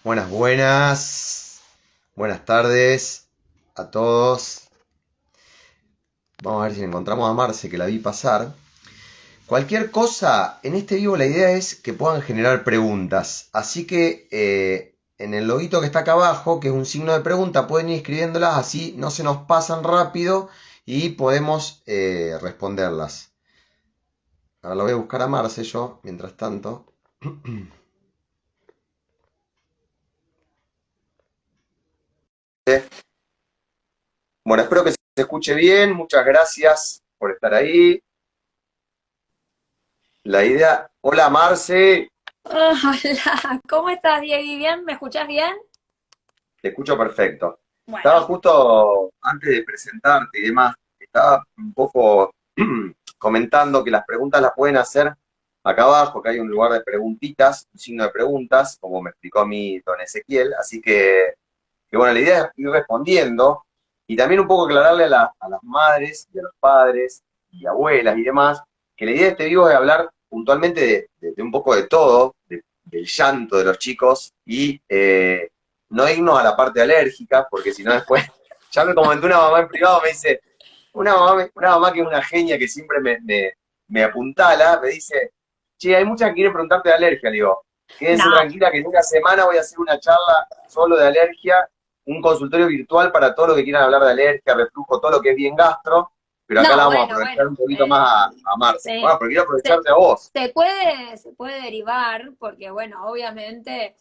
Buenas, buenas. Buenas tardes a todos. Vamos a ver si encontramos a Marce, que la vi pasar. Cualquier cosa, en este vivo la idea es que puedan generar preguntas. Así que en el loguito que está acá abajo, que es un signo de pregunta, pueden ir escribiéndolas, así no se nos pasan rápido y podemos responderlas. Ahora lo voy a buscar a Marce yo, mientras tanto. Bueno, espero que se escuche bien. Muchas gracias por estar ahí. La idea... Hola, Marce. Hola, ¿cómo estás, Diego? ¿Bien? ¿Me escuchás bien? Te escucho perfecto. Estaba Bueno, justo antes de presentarte y demás, estaba un poco comentando que las preguntas las pueden hacer acá abajo, que hay un lugar de preguntitas, un signo de preguntas, como me explicó a mí don Ezequiel. Así que bueno, la idea es ir respondiendo y también un poco aclararle a las madres y a los padres y abuelas y demás, que la idea de este vivo es hablar puntualmente de un poco de todo, del llanto de los chicos y no irnos a la parte alérgica, porque si no después, ya me comentó una mamá en privado, me dice, una mamá que es una genia que siempre me apuntala, me dice, che, hay muchas que quieren preguntarte de alergia, le digo, quédense no, tranquila que en una semana voy a hacer una charla solo de alergia, un consultorio virtual para todo lo que quieran hablar de alergia, reflujo, todo lo que es bien gastro, pero acá la no, vamos a bueno, aprovechar bueno, un poquito más a Marce. Bueno, se, pero quiero se, aprovecharte a vos. se puede derivar, porque bueno, obviamente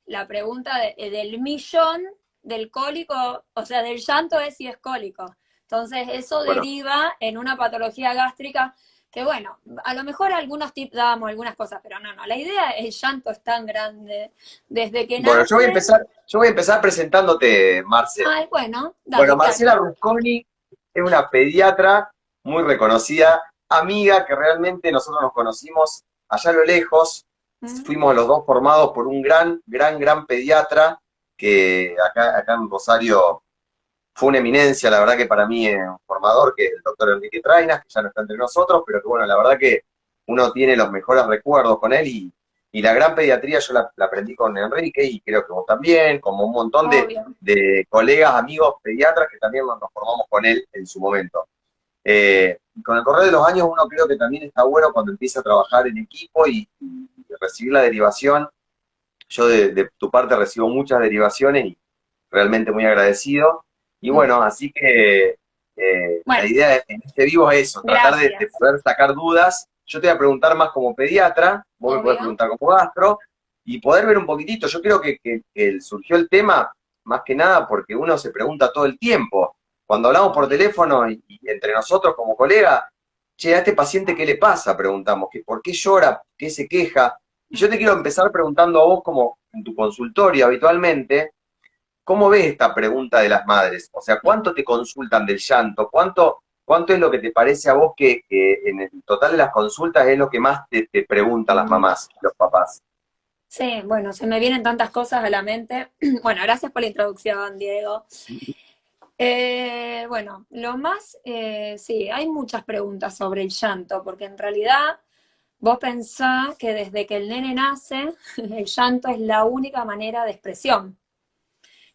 la pregunta del millón del cólico, o sea, del llanto es si es cólico. Entonces, eso Bueno, deriva en una patología gástrica que bueno, a lo mejor algunos tips damos, algunas cosas, pero no, la idea, el llanto es tan grande desde que bueno, nace. yo voy a empezar presentándote, Marce. Ay, bueno, Bueno, dale, claro. Marcela Rusconi es una pediatra muy reconocida, amiga que realmente nosotros nos conocimos allá a lo lejos, Mm. fuimos los dos formados por un gran pediatra que acá en Rosario fue una eminencia, la verdad que para mí es un formador, que es el doctor Enrique Trainas, que ya no está entre nosotros, pero que bueno, la verdad que uno tiene los mejores recuerdos con él y la gran pediatría yo la aprendí con Enrique y creo que vos también, como un montón Obvio. de colegas, amigos pediatras que también nos formamos con él en su momento. Con el correr de los años uno creo que también está bueno cuando empieza a trabajar en equipo y recibir la derivación. Yo de tu parte recibo muchas derivaciones y realmente muy agradecido. Y bueno, Bueno, así que la bueno, idea en este vivo es eso, tratar de gracias. poder sacar dudas. Yo te voy a preguntar más como pediatra, vos me podés Obvio. preguntar como gastro, y poder ver un poquitito. Yo creo que surgió el tema más que nada porque uno se pregunta todo el tiempo. Cuando hablamos por Obvio. teléfono y entre nosotros como colega, che, a este paciente qué le pasa, preguntamos, que por qué llora, qué se queja. Y yo te quiero empezar preguntando a vos, como en tu consultorio habitualmente, ¿cómo ves esta pregunta de las madres? O sea, ¿cuánto te consultan del llanto? ¿Cuánto es lo que te parece a vos que en el total de las consultas es lo que más te preguntan las Mm. mamás, los papás? Sí, bueno, se me vienen tantas cosas a la mente. Bueno, gracias por la introducción, Diego. Bueno, lo más, sí, hay muchas preguntas sobre el llanto, porque en realidad vos pensás que desde que el nene nace, el llanto es la única manera de expresión,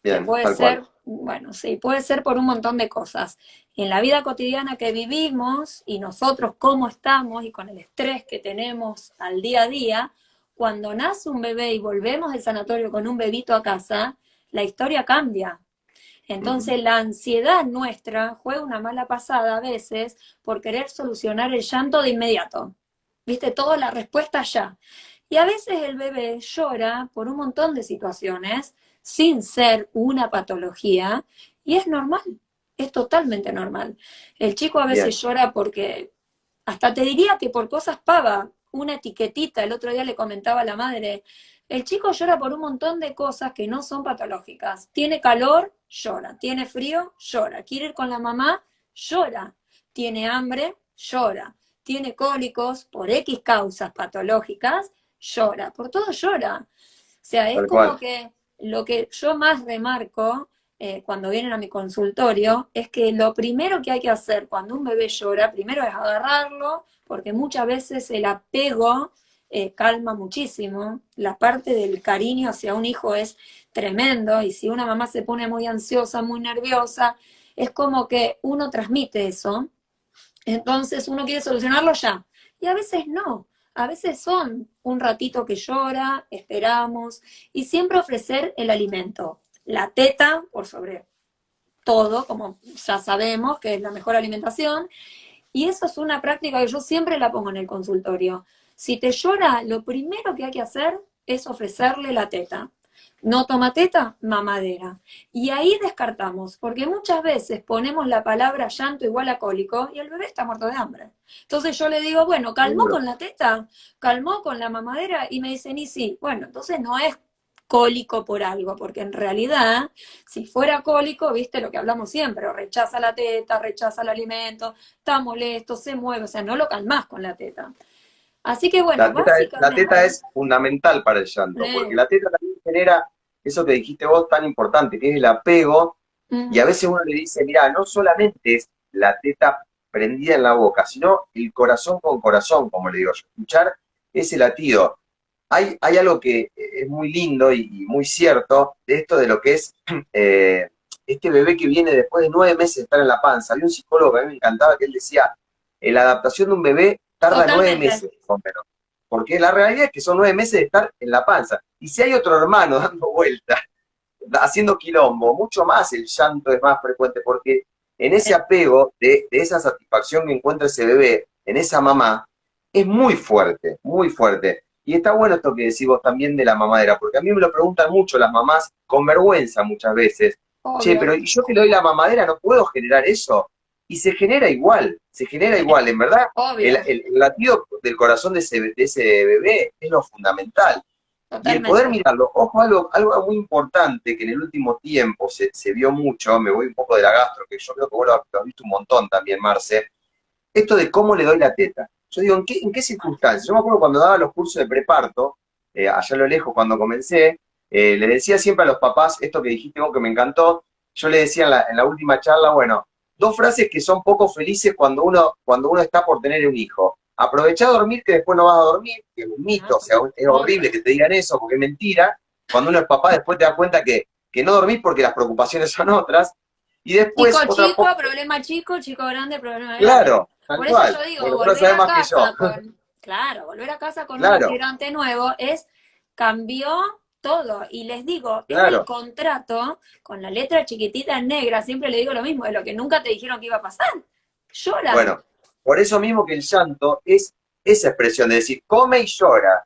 que Bien, puede tal cual. ser, bueno, sí, puede ser por un montón de cosas. En la vida cotidiana que vivimos y nosotros cómo estamos y con el estrés que tenemos al día a día, cuando nace un bebé y volvemos del sanatorio con un bebito a casa, la historia cambia. Ujú. Entonces la ansiedad nuestra juega una mala pasada a veces por querer solucionar el llanto de inmediato. ¿Viste? Toda la respuesta ya. Y a veces el bebé llora por un montón de situaciones sin ser una patología y es normal, es totalmente normal. El chico a Bien, veces llora porque, hasta te diría que por cosas pava, una etiquetita, el otro día le comentaba a la madre, El chico llora por un montón de cosas que no son patológicas. Tiene calor, llora. Tiene frío, llora. Quiere ir con la mamá, llora. Tiene hambre, llora. Tiene cólicos por X causas patológicas, llora. Por todo llora. O sea, es Tal como cual. que lo que yo más remarco cuando vienen a mi consultorio es que lo primero que hay que hacer cuando un bebé llora, primero es agarrarlo, porque muchas veces el apego calma muchísimo. La parte del cariño hacia un hijo es tremendo y si una mamá se pone muy ansiosa, muy nerviosa, es como que uno transmite eso. Entonces uno quiere solucionarlo ya. Y a veces no. A veces son un ratito que llora, esperamos, y siempre ofrecer el alimento. La teta, por sobre todo, como ya sabemos que es la mejor alimentación, y eso es una práctica que yo siempre la pongo en el consultorio. Si te llora, lo primero que hay que hacer es ofrecerle la teta. No toma teta, mamadera. Y ahí descartamos, porque muchas veces ponemos la palabra llanto igual a cólico y el bebé está muerto de hambre. Entonces yo le digo, bueno, ¿calmó Seguro. con la teta? ¿Calmó con la mamadera? Y me dicen, y sí. Bueno, entonces no es cólico por algo, porque en realidad, si fuera cólico, viste lo que hablamos siempre, o rechaza la teta, rechaza el alimento, está molesto, se mueve, o sea, no lo calmás con la teta. Así que bueno, La teta básicamente, es fundamental para el llanto, porque eh, la teta también genera eso que dijiste vos tan importante, que es el apego, y a ujú, veces uno le dice, mira, no solamente es la teta prendida en la boca, sino el corazón con corazón, como le digo yo, escuchar ese latido. Hay algo que es muy lindo y muy cierto de esto de lo que es eh, este bebé que viene después de 9 meses de estar en la panza. Había un psicólogo que a mí me encantaba que él decía, la adaptación de un bebé tarda nueve totalmente, meses, más o menos. Porque la realidad es que son 9 meses de estar en la panza. Y si hay otro hermano dando vueltas, haciendo quilombo, mucho más el llanto es más frecuente, porque en ese apego de esa satisfacción que encuentra ese bebé, en esa mamá, es muy fuerte, muy fuerte. Y está bueno esto que decís vos también de la mamadera, porque a mí me lo preguntan mucho las mamás, con vergüenza muchas veces. Che, pero obvio, ¿y yo que le doy la mamadera no puedo generar eso? Y se genera igual, se genera igual. En verdad, obvio, el latido del corazón de ese bebé es lo fundamental. Y el poder totalmente. mirarlo, ojo, algo muy importante que en el último tiempo se vio mucho, me voy un poco de la gastro, que yo creo que vos lo has visto un montón también, Marce, esto de cómo le doy la teta. Yo digo, ¿en qué circunstancias? Yo me acuerdo cuando daba los cursos de preparto, allá a lo lejos cuando comencé, le decía siempre a los papás, esto que dijiste vos que me encantó, yo le decía en la última charla, bueno, dos frases que son poco felices cuando uno está por tener un hijo. Aprovechá a dormir que después no vas a dormir, que es un mito, o sea, es Obvio. horrible que te digan eso porque es mentira. Cuando uno es papá después te das cuenta que no dormís porque las preocupaciones son otras. Y Chico después, otra chico, poco, problema chico, chico grande, problema grande. claro, tal Por eso cual. yo digo, Bueno, vos lo volver sabés a más que yo. casa con, claro, volver a casa con un Claro, integrante nuevo es, cambió todo. Y les digo, es el claro. contrato con la letra chiquitita en negra, siempre le digo lo mismo, de lo que nunca te dijeron que iba a pasar. Llora. Bueno, por eso mismo que el llanto es esa expresión de decir, come y llora,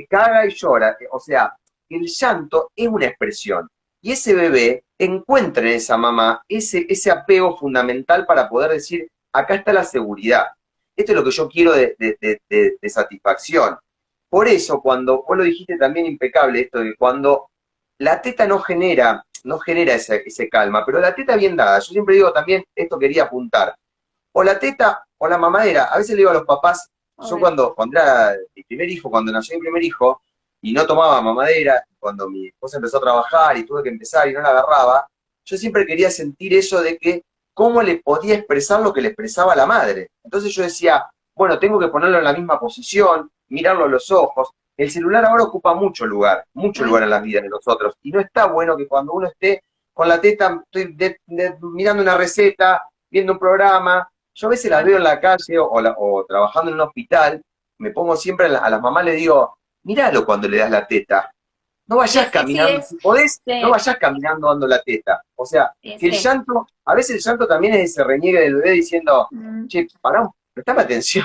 caga y llora. O sea, el llanto es una expresión. Y ese bebé encuentra en esa mamá ese apego fundamental para poder decir, acá está la seguridad. Esto es lo que yo quiero de satisfacción. Por eso, cuando vos lo dijiste también impecable, esto de cuando la teta no genera ese calma, pero la teta bien dada, yo siempre digo también, esto quería apuntar, o la teta o la mamadera. A veces le digo a los papás, yo Obvio. cuando era mi primer hijo, cuando nació mi primer hijo, y no tomaba mamadera, cuando mi esposa empezó a trabajar y tuve que empezar y no la agarraba, yo siempre quería sentir eso de que cómo le podía expresar lo que le expresaba la madre. Entonces yo decía, bueno, tengo que ponerlo en la misma posición, mirarlo a los ojos. El celular ahora ocupa mucho lugar en las vidas de nosotros. Y no está bueno que cuando uno esté con la teta, estoy mirando una receta, viendo un programa, yo a veces las veo Claro. en la calle o trabajando en un hospital, me pongo siempre a las mamás, le digo, míralo cuando le das la teta. No Sí, vayas sí, sí, caminando, si podés, no sí, vayas caminando dando la teta. O sea, que el sí. llanto, a veces el llanto también es ese reniegue del bebé diciendo, Mm. che, pará, prestame atención,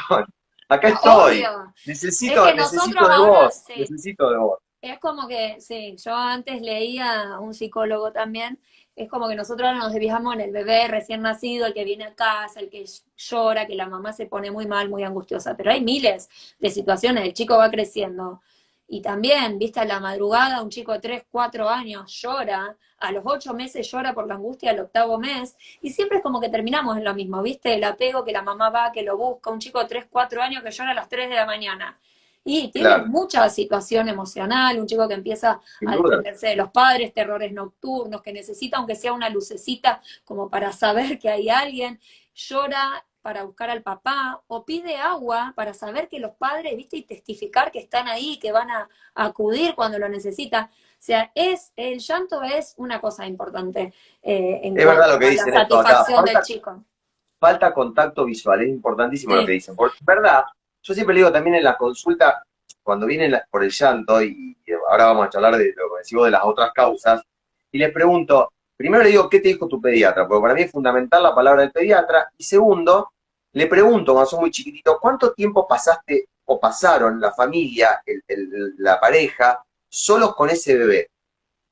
acá No, estoy, obvio. Es necesito, que nosotros necesito de ahora, vos, sí, necesito de vos. es como que, sí, yo antes leía a un psicólogo también, es como que nosotros ahora nos desviamos en el bebé recién nacido, el que viene a casa, el que llora, que la mamá se pone muy mal, muy angustiosa, pero hay miles de situaciones, el chico va creciendo Y también, viste, a la madrugada un chico de 3, 4 años llora, a los 8 meses llora por la angustia del octavo mes, y siempre es como que terminamos en lo mismo, viste, el apego, que la mamá va, que lo busca, un chico de 3, 4 años que llora a las 3 de la mañana. Y tiene claro, mucha situación emocional, un chico que empieza sin a duda. desprenderse de los padres, terrores nocturnos, que necesita aunque sea una lucecita como para saber que hay alguien, llora para buscar al papá, o pide agua para saber que los padres, viste, y testificar que están ahí, que van a acudir cuando lo necesita. O sea, el llanto es una cosa importante en Es verdad cuanto lo que a la dicen esto acá. satisfacción del chico. Falta contacto visual, es importantísimo lo que Sí, dicen. Porque, verdad, yo siempre le digo también en la consulta, cuando vienen por el llanto, y ahora vamos a charlar de lo que decimos de las otras causas, y les pregunto, primero le digo, ¿qué te dijo tu pediatra? Porque para mí es fundamental la palabra del pediatra. Y segundo, le pregunto, cuando son muy chiquititos, ¿cuánto tiempo pasaste o pasaron la familia, la pareja, solos con ese bebé?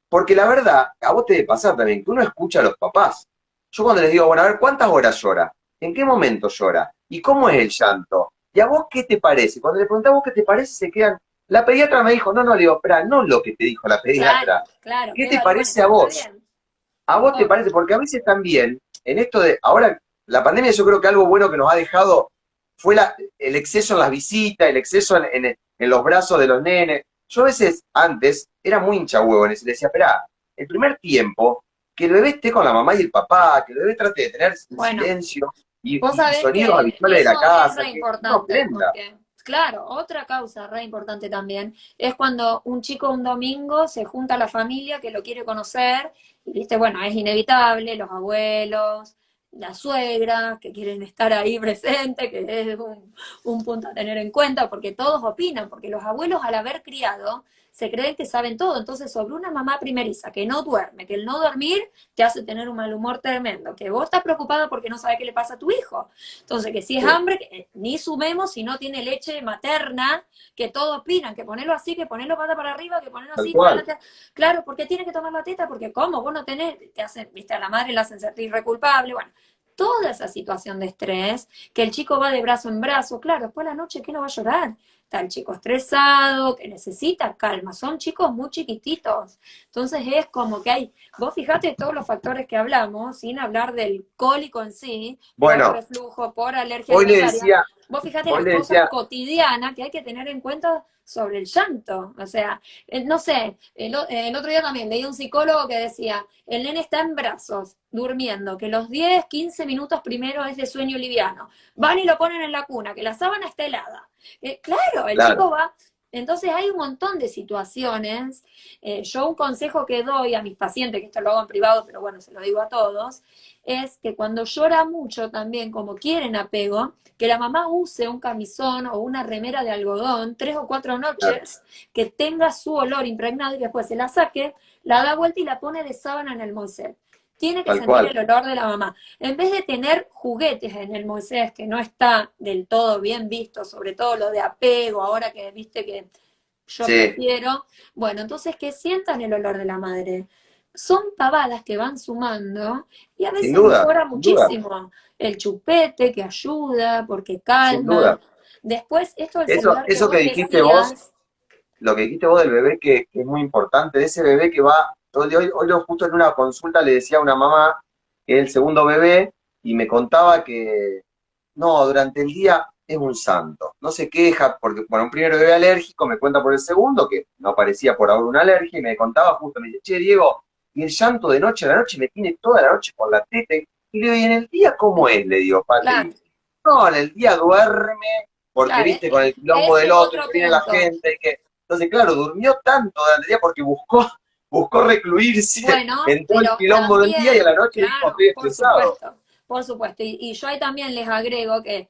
Porque la verdad, a vos te debe pasar también, que uno escucha a los papás. Yo cuando les digo, bueno, a ver, ¿cuántas horas llora? ¿En qué momento llora? ¿Y cómo es el llanto? ¿Y a vos qué te parece? Cuando le preguntás a vos qué te parece, se quedan... La pediatra me dijo, no, no, le digo, espera, no lo que te dijo la pediatra. claro, claro, ¿Qué que te evalúan, parece a está muy vos? bien. ¿A vos te Obvio. parece? Porque a veces también, en esto de, ahora, la pandemia yo creo que algo bueno que nos ha dejado fue el exceso en las visitas, el exceso en los brazos de los nenes. Yo a veces, antes, era muy hincha huevo en eso, le decía, espera, el primer tiempo, que el bebé esté con la mamá y el papá, que el bebé trate de tener un Bueno, silencio vos y sabés sonidos que habituales de la eso es casa, re que no importante, aprenda. porque, claro, otra causa re importante también es cuando un chico un domingo se junta a la familia que lo quiere conocer, y viste, bueno, es inevitable, los abuelos, las suegras, que quieren estar ahí presentes, que es un punto a tener en cuenta, porque todos opinan, porque los abuelos al haber criado se creen que saben todo, entonces sobre una mamá primeriza que no duerme, que el no dormir te hace tener un mal humor tremendo, que vos estás preocupada porque no sabes qué le pasa a tu hijo. Entonces, que si es Sí, hambre, que ni sumemos si no tiene leche materna, que todos opinan, que ponerlo así, que ponerlo pata para arriba, que ponerlo tal así, ponerlo... cual. Claro, porque tiene que tomar la teta, porque ¿cómo? Vos no tenés, te hacen, viste, a la madre la hacen sentir reculpable, bueno. Toda esa situación de estrés, que el chico va de brazo en brazo, claro, después la noche, ¿qué no va a llorar? Está el chico estresado, que necesita calma, son chicos muy chiquititos. Entonces es como que hay, vos fijate todos los factores que hablamos, sin hablar del cólico en sí, por Bueno, reflujo, por alergia hoy le alimentaria, decía, vos fijate hoy las le cosas decía, cotidianas que hay que tener en cuenta sobre el llanto. O sea, no sé, el otro día también leí un psicólogo que decía, el nene está en brazos, durmiendo, que los 10, 15 minutos primero es de sueño liviano. Van y lo ponen en la cuna, que la sábana está helada. Claro, el claro, chico va. Entonces hay un montón de situaciones. Yo un consejo que doy a mis pacientes, que esto lo hago en privado, pero bueno, se lo digo a todos, es que cuando llora mucho también, como quieren apego, que la mamá use un camisón o una remera de algodón 3 o 4 claro, noches, que tenga su olor impregnado y después se la saque, la da vuelta y la pone de sábana en el Moisés. Tiene que tal sentir cual. el olor de la mamá. En vez de tener juguetes en el Moisés, que no está del todo bien visto, sobre todo lo de apego, ahora que viste que yo Sí, prefiero, bueno, entonces que sientan el olor de la madre. Son pavadas que van sumando y a sin veces duda, mejora sin duda, muchísimo. El chupete que ayuda porque sin calma. duda. Después, esto del Eso, celular que eso que vos dijiste vos, decías, lo que dijiste vos del bebé que es muy importante, de ese bebé que va, hoy justo en una consulta le decía a una mamá que es el segundo bebé y me contaba que no, durante el día es un santo, no se queja porque, bueno, un primer bebé alérgico, me cuenta por el segundo que no aparecía por ahora una alergia y me contaba justo, me dice, che Diego, y el llanto de noche a la noche me tiene toda la noche por la teta y le digo, ¿y en el día cómo es? Le digo, claro, Patri, no, en el día duerme porque claro, viste con el quilombo ese del es otro y otro que viene la punto. gente y que entonces claro, durmió tanto durante el día porque buscó recluirse Bueno, en todo el pero quilombo del día y a la también, noche dijo claro, estoy estresado. por supuesto. Y yo ahí también les agrego que,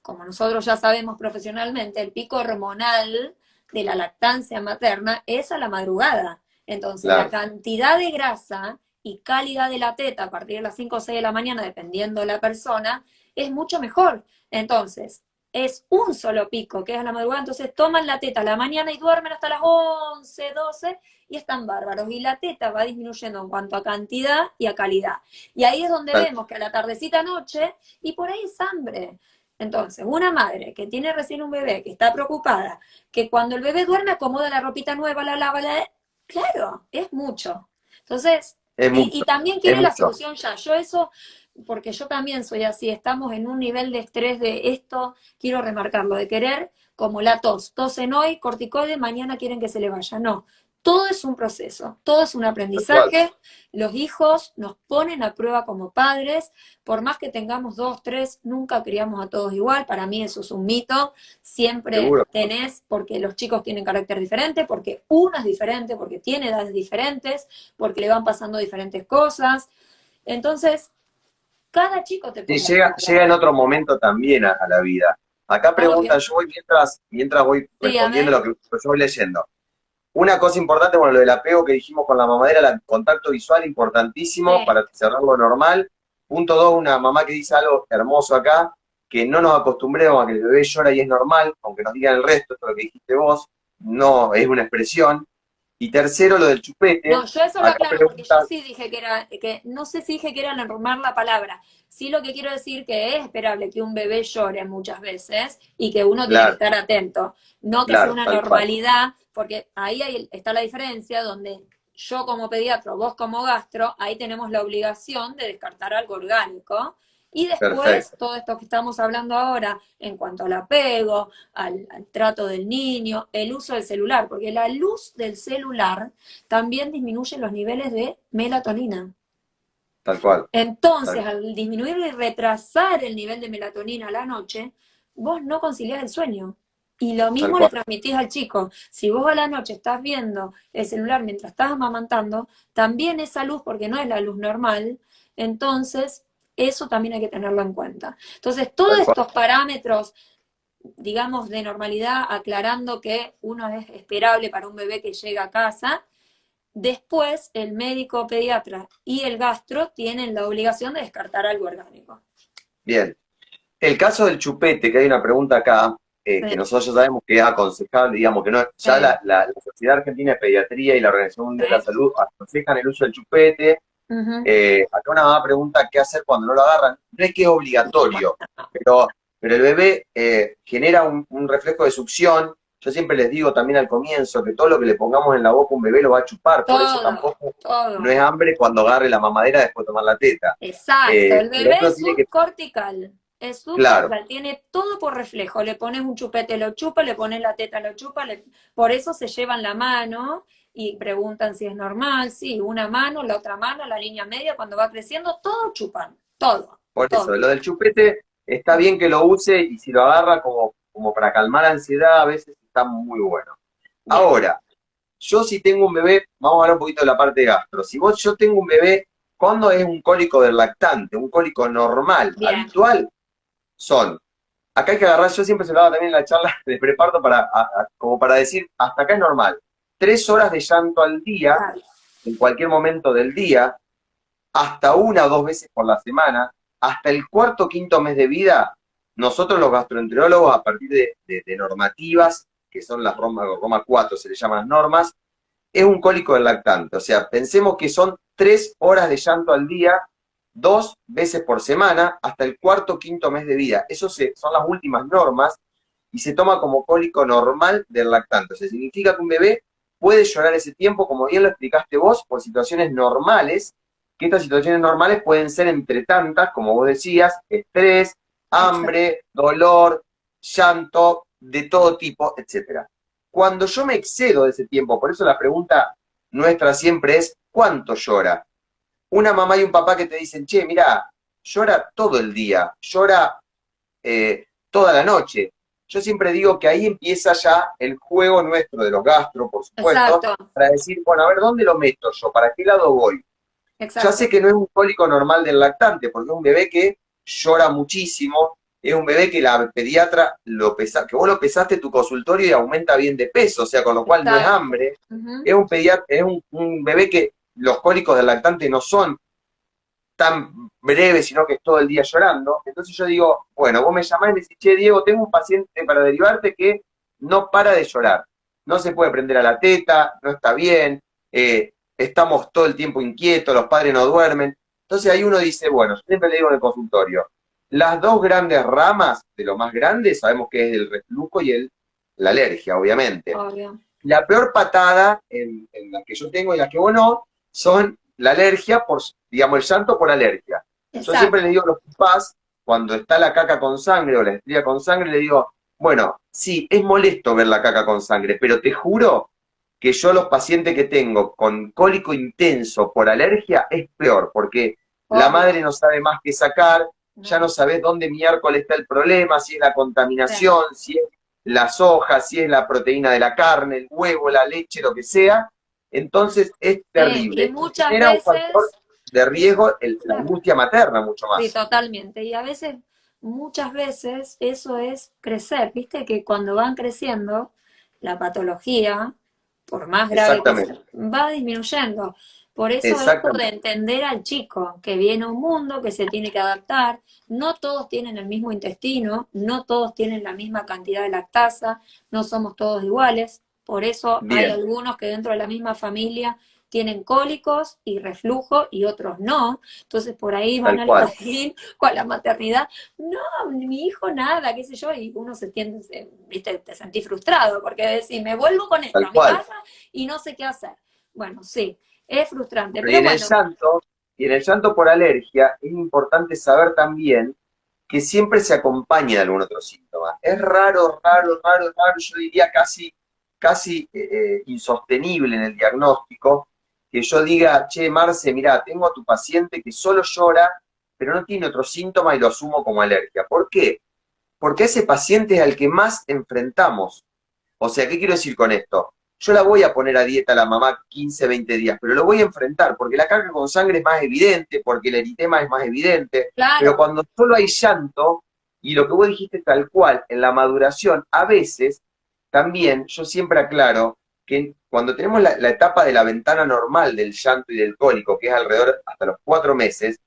como nosotros ya sabemos profesionalmente, el pico hormonal de la lactancia materna es a la madrugada. Entonces, la Claro, cantidad de grasa y calidad de la teta a partir de las 5 o 6 de la mañana, dependiendo de la persona, es mucho mejor. Entonces, es un solo pico, que es a la madrugada, entonces toman la teta a la mañana y duermen hasta las 11, 12 y están bárbaros. Y la teta va disminuyendo en cuanto a cantidad y a calidad. Y ahí es donde tal, vemos que a la tardecita noche, y por ahí es hambre. Entonces, una madre que tiene recién un bebé, que está preocupada, que cuando el bebé duerme acomoda la ropita nueva, la lava, claro, es mucho. Entonces, Es y mucho, también es quiere la mucho. solución ya. Yo eso, porque yo también soy así, estamos en un nivel de estrés de esto, quiero remarcarlo, de querer como la tos. Tosen hoy, corticoide, mañana quieren que se le vaya. No, todo es un proceso, todo es un Tal cual. aprendizaje. Los hijos nos ponen a prueba como padres, por más que tengamos dos, tres, nunca criamos a todos igual, para mí eso es un mito, siempre Seguro. tenés, porque los chicos tienen carácter diferente, porque uno es diferente, porque tiene edades diferentes, porque le van pasando diferentes cosas, entonces cada chico te Sí, pone a llega prueba, en otro momento también a la vida. Acá obvio. preguntan, yo voy mientras voy Sí, a respondiendo ver, lo que yo voy leyendo. Una cosa importante, bueno, lo del apego que dijimos con la mamadera, el contacto visual importantísimo sí, para cerrarlo normal. Punto dos, una mamá que dice algo hermoso acá, que no nos acostumbremos a que el bebé llora y es normal, aunque nos digan el resto, esto es lo que dijiste vos, no es una expresión. Y tercero, lo del no, chupete. yo eso lo Acá aclaro porque yo preguntan, sí dije que era, que no sé si dije que era normal la palabra. Sí lo que quiero decir que es esperable que un bebé llore muchas veces y que uno tiene que claro, estar atento. No que sea claro, una tal cual, normalidad, porque ahí está la diferencia donde yo como pediatra, vos como gastro, ahí tenemos la obligación de descartar algo orgánico. Y después, perfecto, todo esto que estamos hablando ahora en cuanto al apego, al trato del niño, el uso del celular, porque la luz del celular también disminuye los niveles de melatonina. tal cual, tal Entonces, cual, al disminuir y retrasar el nivel de melatonina a la noche, vos no conciliás el sueño. Y lo tal mismo le cual, transmitís al chico. Si vos a la noche estás viendo el celular mientras estás amamantando, también esa luz, porque no es la luz normal, entonces eso también hay que tenerlo en cuenta. Entonces, todos tal cual. estos parámetros, digamos, de normalidad, aclarando que uno es esperable para un bebé que llega a casa. Después, el médico pediatra y el gastro tienen la obligación de descartar algo orgánico. Bien. El caso del chupete, que hay una pregunta acá, que Sí, nosotros ya sabemos que es aconsejable, digamos que no, ya sí, la Sociedad Argentina de Pediatría y la Organización Mundial de la sí. Salud aconsejan el uso del chupete. Ujú. Acá una mamá pregunta qué hacer cuando no lo agarran. No es que es obligatorio, pero el bebé genera un reflejo de succión. Yo siempre les digo también al comienzo que todo lo que le pongamos en la boca a un bebé lo va a chupar, por eso Todo, tampoco no todo. es hambre cuando agarre la mamadera después de tomar la teta. Exacto. El Pero bebé uno es tiene que, subcortical. Es claro, subcortical. Tiene todo por reflejo. Le pones un chupete, lo chupa, le pones la teta, lo chupa. Por eso se llevan la mano y preguntan si es normal. Sí, una mano, la otra mano, la línea media, cuando va creciendo, todo chupan. Todo, por eso, todo, lo del chupete está todo. bien que lo use y si lo agarra como para calmar la ansiedad, a veces está muy bueno. Bien, Ahora, yo si tengo un bebé, vamos a hablar un poquito de la parte de gastro. Si yo tengo un bebé, ¿cuándo es un cólico del lactante? Un cólico normal, bien. habitual, son. Acá hay que agarrar, yo siempre se lo hago también en la charla de preparto como para decir, hasta acá es normal. 3 horas de llanto al día, Claro. en cualquier momento del día, hasta una o dos veces por la semana, hasta el cuarto o quinto mes de vida, nosotros los gastroenterólogos, a partir de normativas, que son las Roma 4, se le llaman las normas, es un cólico del lactante. O sea, pensemos que son 3 horas de llanto al día, 2 veces por semana, hasta el cuarto o quinto mes de vida. Eso son las últimas normas y se toma como cólico normal del lactante. O sea, significa que un bebé puede llorar ese tiempo, como bien lo explicaste vos, por situaciones normales, que estas situaciones normales pueden ser entre tantas, como vos decías, estrés, Exacto. hambre, dolor, llanto, de todo tipo, etcétera. Cuando yo me excedo de ese tiempo, por eso la pregunta nuestra siempre es, ¿cuánto llora? Una mamá y un papá que te dicen, che, mira, llora todo el día, llora toda la noche. Yo siempre digo que ahí empieza ya el juego nuestro de los gastro, por supuesto, Exacto. para decir, bueno, a ver, ¿dónde lo meto yo? ¿Para qué lado voy? Ya sé Exacto. que no es un cólico normal del lactante, porque es un bebé que llora muchísimo, es un bebé que la pediatra que vos lo pesaste en tu consultorio y aumenta bien de peso, o sea, con lo cual no es Exacto. hambre, Ujú. es un bebé que los cólicos del lactante no son tan breve, sino que es todo el día llorando. Entonces yo digo, bueno, vos me llamás y me decís, che, Diego, tengo un paciente para derivarte que no para de llorar. No se puede prender a la teta, no está bien, estamos todo el tiempo inquietos, los padres no duermen. Entonces ahí uno dice, bueno, yo siempre le digo en el consultorio, las dos grandes ramas de lo más grande sabemos que es el reflujo y la alergia, obviamente. obvio. La peor patada en las que yo tengo y las que vos no, son la alergia por, digamos, el llanto por alergia. Yo siempre le Exacto. digo a los papás, cuando está la caca con sangre o la estría con sangre, le digo, bueno, sí, es molesto ver la caca con sangre, pero te juro que yo los pacientes que tengo con cólico intenso por alergia es peor, porque la Obvio. madre no sabe más qué sacar, ya no No. sabes dónde miércoles está el problema, si es la Sí. contaminación, si es la soja, si es la proteína de la carne, el huevo, la leche, lo que sea. Entonces es Sí, y terrible y muchas genera un factor veces de eso, riesgo, la claro. angustia materna mucho Sí, más. totalmente. Y a veces, muchas veces, eso es crecer. Viste que cuando van creciendo, la patología, por más grave que sea, Exactamente, va disminuyendo. Por eso esto de exactamente. entender al chico que viene a un mundo, que se tiene que adaptar, no todos tienen el mismo intestino, no todos tienen la misma cantidad de lactasa, no somos todos iguales. Por eso hay Bien, algunos que dentro de la misma familia tienen cólicos y reflujo y otros no. Entonces por ahí van tal al cual, jardín con la maternidad, no, mi hijo nada, qué sé yo, y uno se tiende, viste, te sentís frustrado porque decís, me vuelvo con esto tal a mi cual. casa y no sé qué hacer. Bueno, sí, es frustrante, Bueno, pero bueno, y en el llanto por alergia es importante saber también que siempre se acompaña de algún otro síntoma. Es raro, raro, raro, raro, yo diría casi insostenible en el diagnóstico, que yo diga, che, Marce, mirá, tengo a tu paciente que solo llora, pero no tiene otro síntoma y lo asumo como alergia. ¿Por qué? Porque ese paciente es al que más enfrentamos. O sea, ¿qué quiero decir con esto? Yo la voy a poner a dieta a la mamá 15, 20 días, pero lo voy a enfrentar porque la carga con sangre es más evidente, porque el eritema es más evidente, pero claro, cuando solo hay llanto, y lo que vos dijiste tal cual, en la maduración, a veces, también, yo siempre aclaro que cuando tenemos la etapa de la ventana normal del llanto y del cólico, que es alrededor hasta los 4 meses,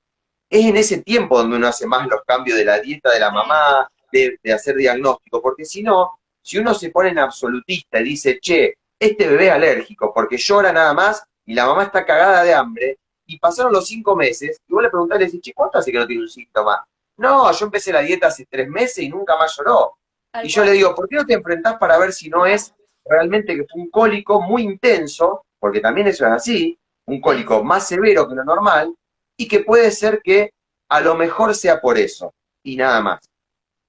es en ese tiempo donde uno hace más los cambios de la dieta de la mamá, de hacer diagnóstico, porque si no, si uno se pone en absolutista y dice, che, este bebé es alérgico porque llora nada más y la mamá está cagada de hambre, y pasaron los 5 meses, y vos le preguntás, le decís, che, ¿cuánto hace que no tiene un síntoma? No, yo empecé la dieta hace 3 meses y nunca más lloró. Y tal yo le cual. digo, ¿por qué no te enfrentás para ver si no es realmente que fue un cólico muy intenso, porque también eso es así, un Sí, cólico sí. más severo que lo normal, y que puede ser que a lo mejor sea por eso, y nada más.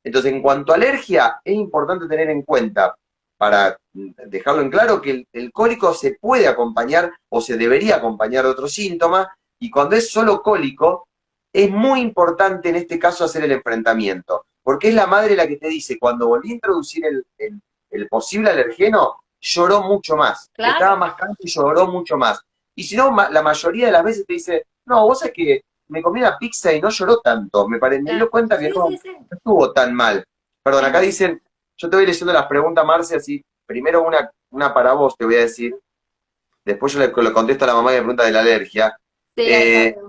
Entonces, en cuanto a alergia, es importante tener en cuenta, para dejarlo en claro, que el cólico se puede acompañar o se debería acompañar de otros síntomas, y cuando es solo cólico, es muy importante en este caso hacer el enfrentamiento, porque es la madre la que te dice, cuando volví a introducir el posible alergeno, lloró mucho más, estaba Claro, más canso y lloró mucho más. Y si no, la mayoría de las veces te dice, no, vos sabés que me comí una pizza y no lloró tanto, me dio claro. cuenta que Sí, sí, no, sí. no estuvo tan mal. Perdón, Es acá así. dicen, yo te voy leyendo las preguntas, Marce, así, primero una para vos te voy a decir, después yo le contesto a la mamá que me pregunta de la alergia. Sí, ahí la veo.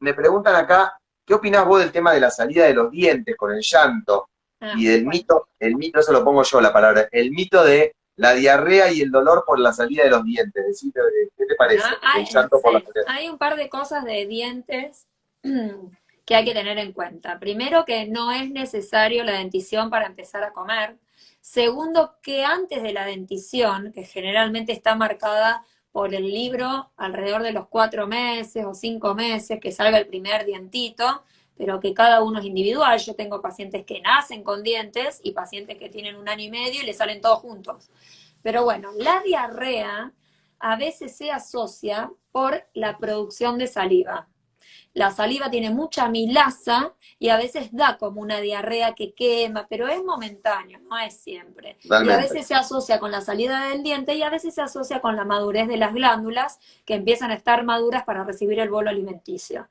Me preguntan acá, ¿qué opinás vos del tema de la salida de los dientes con el llanto? Ah, Y del bueno. mito, el mito, eso lo pongo yo la palabra, el mito de la diarrea y el dolor por la salida de los dientes. Decime, ¿qué te Bueno, parece? El llanto por la salida. hay un par de cosas de dientes que hay que tener en cuenta. Primero, que no es necesario la dentición para empezar a comer. Segundo, que antes de la dentición, que generalmente está marcada por el libro alrededor de los 4 meses o 5 meses, que salga el primer dientito, pero que cada uno es individual. Yo tengo pacientes que nacen con dientes y pacientes que tienen 1 año y medio y le salen todos juntos. Pero bueno, la diarrea a veces se asocia por la producción de saliva. La saliva tiene mucha milasa y a veces da como una diarrea que quema, pero es momentáneo, no es siempre. Y a Totalmente. veces se asocia con la salida del diente y a veces se asocia con la madurez de las glándulas que empiezan a estar maduras para recibir el bolo alimenticio.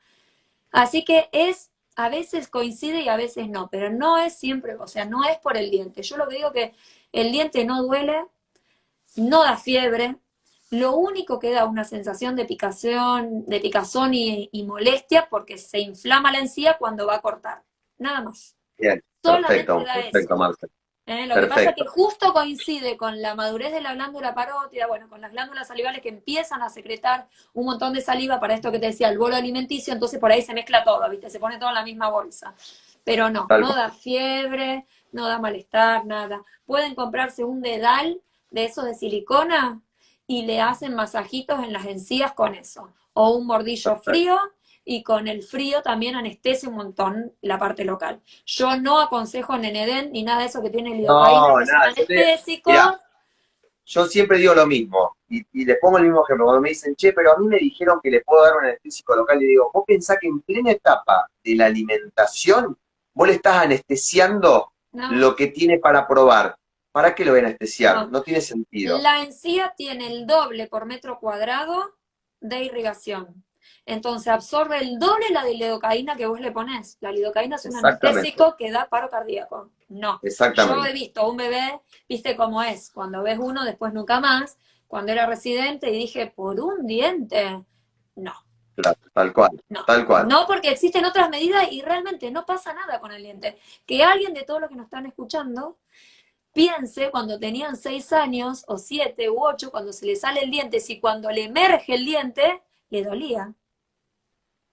Así que a veces coincide y a veces no, pero no es siempre, o sea, no es por el diente. Yo lo que digo que el diente no duele, no da fiebre, lo único que da una sensación de picazón y molestia porque se inflama la encía cuando va a cortar. Nada más. Bien, Solamente perfecto, da perfecto, eso. Marce. Lo que pasa es que Perfecto. justo coincide con la madurez de la glándula parótida, bueno, con las glándulas salivales que empiezan a secretar un montón de saliva para esto que te decía, el bolo alimenticio, entonces por ahí se mezcla todo, ¿viste? Se pone todo en la misma bolsa. pero no, tal no cual. da fiebre, no da malestar, nada. Pueden comprarse un dedal de esos de silicona y le hacen masajitos en las encías con eso. O un mordillo Perfecto. frío y con el frío también anestesia un montón la parte local. Yo no aconsejo Nenedén ni nada de eso que tiene lidocaína, No, que son nada, mirá, anestésicos. yo siempre digo lo mismo, y les pongo el mismo ejemplo, cuando me dicen, che, pero a mí me dijeron que le puedo dar un anestésico local, y digo, vos pensás que en plena etapa de la alimentación, vos le estás anestesiando No, lo que tiene para probar. ¿Para qué lo voy a anestesiar? no. No tiene sentido. La encía tiene el doble por metro cuadrado de irrigación. Entonces absorbe el doble la de lidocaína que vos le ponés. La lidocaína es un Exactamente, anestésico que da paro cardíaco. No. Yo he exactamente, visto un bebé, viste cómo es. Cuando ves uno, después nunca más. Cuando era residente y dije, por un diente. No, claro, tal cual, no. tal cual. No, porque existen otras medidas y realmente no pasa nada con el diente. Que alguien de todos los que nos están escuchando piense cuando tenían 6 años, o 7 u 8, cuando se le sale el diente, si cuando le emerge el diente, le dolía.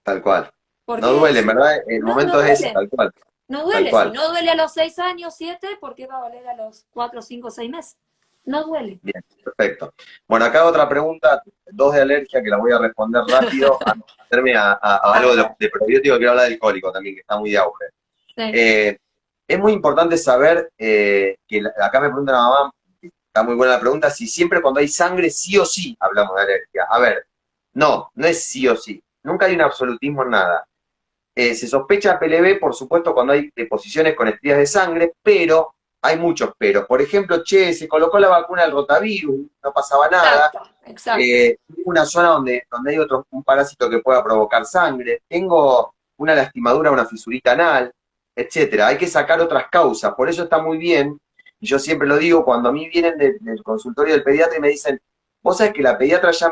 Tal cual. No Porque duele, en verdad, el no, no momento es ese, duele. tal cual, No tal duele. Si cual. no duele a los 6 años, 7, ¿por qué va a doler a los 4, 5, 6 meses? No duele. Bien, perfecto. Bueno, acá otra pregunta, dos de alergia que la voy a responder rápido, antes de meterme a A algo ver, de probiótico, quiero hablar del cólico también, que está muy de auge. sí. Eh, es muy importante saber, acá me pregunta la mamá, está muy buena la pregunta, si siempre cuando hay sangre sí o sí hablamos de alergia. A ver, no, no es sí o sí. Nunca hay un absolutismo en nada. Se sospecha PLB, por supuesto, cuando hay deposiciones con estrías de sangre, pero hay muchos pero. Por ejemplo, che, se colocó la vacuna del rotavirus, no pasaba nada. Exacto, exacto. Tengo una zona donde hay un parásito que pueda provocar sangre. Tengo una lastimadura, una fisurita anal, etcétera. Hay que sacar otras causas. Por eso está muy bien, y yo siempre lo digo, cuando a mí vienen del consultorio del pediatra y me dicen, vos sabés que la pediatra ya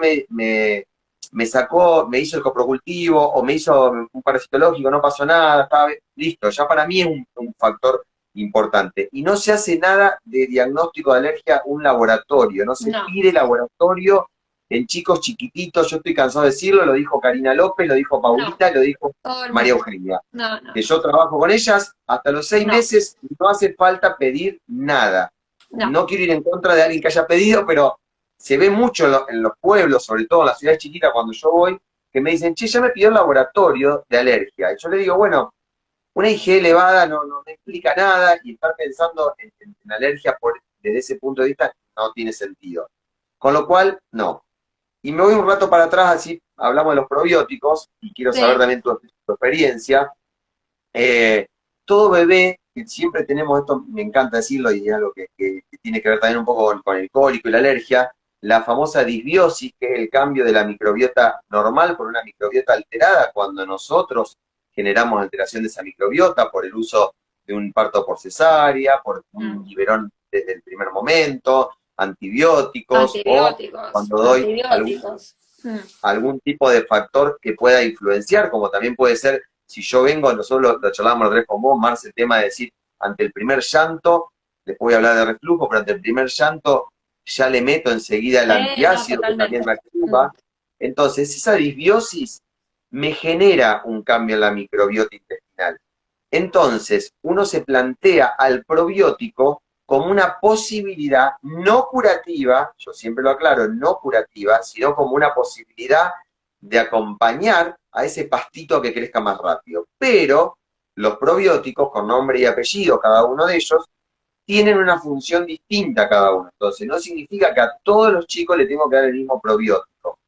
me sacó, me hizo el coprocultivo o me hizo un parasitológico, no pasó nada, estaba listo. Ya para mí es un factor importante. Y no se hace nada de diagnóstico de alergia un laboratorio, no se No, pide laboratorio en chicos chiquititos, yo estoy cansado de decirlo, lo dijo Karina López, lo dijo no, Paulita, lo dijo todo el María mundo. Eugenia. No, no, Que no. yo trabajo con ellas, hasta los 6 No, meses no hace falta pedir nada. no, No quiero ir en contra de alguien que haya pedido, pero se ve mucho en los pueblos, sobre todo en las ciudades chiquitas, cuando yo voy, que me dicen, che, ya me pidió el laboratorio de alergia. Y yo le digo, bueno, una IgE elevada no explica nada y estar pensando en alergia desde ese punto de vista no tiene sentido. Con lo cual, no. Y me voy un rato para atrás, así hablamos de los probióticos y quiero saber sí, también tu experiencia. Eh, todo bebé, que siempre tenemos esto, me encanta decirlo y es algo que tiene que ver también un poco con el cólico y la alergia, la famosa disbiosis, que es el cambio de la microbiota normal por una microbiota alterada, cuando nosotros generamos alteración de esa microbiota por el uso de un parto por cesárea, por un mm. biberón desde el primer momento, antibióticos o Antibióticos, cuando doy antibióticos. Mm. algún tipo de factor que pueda influenciar, como también puede ser, si yo vengo, nosotros lo charlábamos la vez con vos, Marce, el tema de decir, ante el primer llanto, después voy a hablar de reflujo, pero ante el primer llanto ya le meto enseguida el No, antiácido que también totalmente. me Mm. activa. Entonces, esa disbiosis me genera un cambio en la microbiota intestinal. Entonces, uno se plantea al probiótico como una posibilidad no curativa, yo siempre lo aclaro, no curativa, sino como una posibilidad de acompañar a ese pastito que crezca más rápido. Pero los probióticos, con nombre y apellido, cada uno de ellos, tienen una función distinta cada uno. Entonces, no significa que a todos los chicos le tengo que dar el mismo probiótico.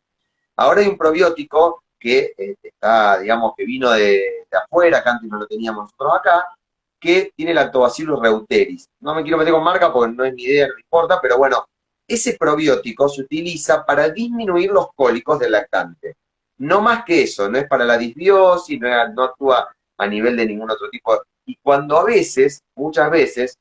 Ahora hay un probiótico que está, digamos, que vino de afuera, que antes no lo teníamos nosotros acá, que tiene Lactobacillus reuteris. No me quiero meter con marca porque no es mi idea, no me importa, pero bueno, ese probiótico se utiliza para disminuir los cólicos del lactante. No más que eso, no es para la disbiosis, no actúa a nivel de ningún otro tipo. Y cuando a veces, muchas veces,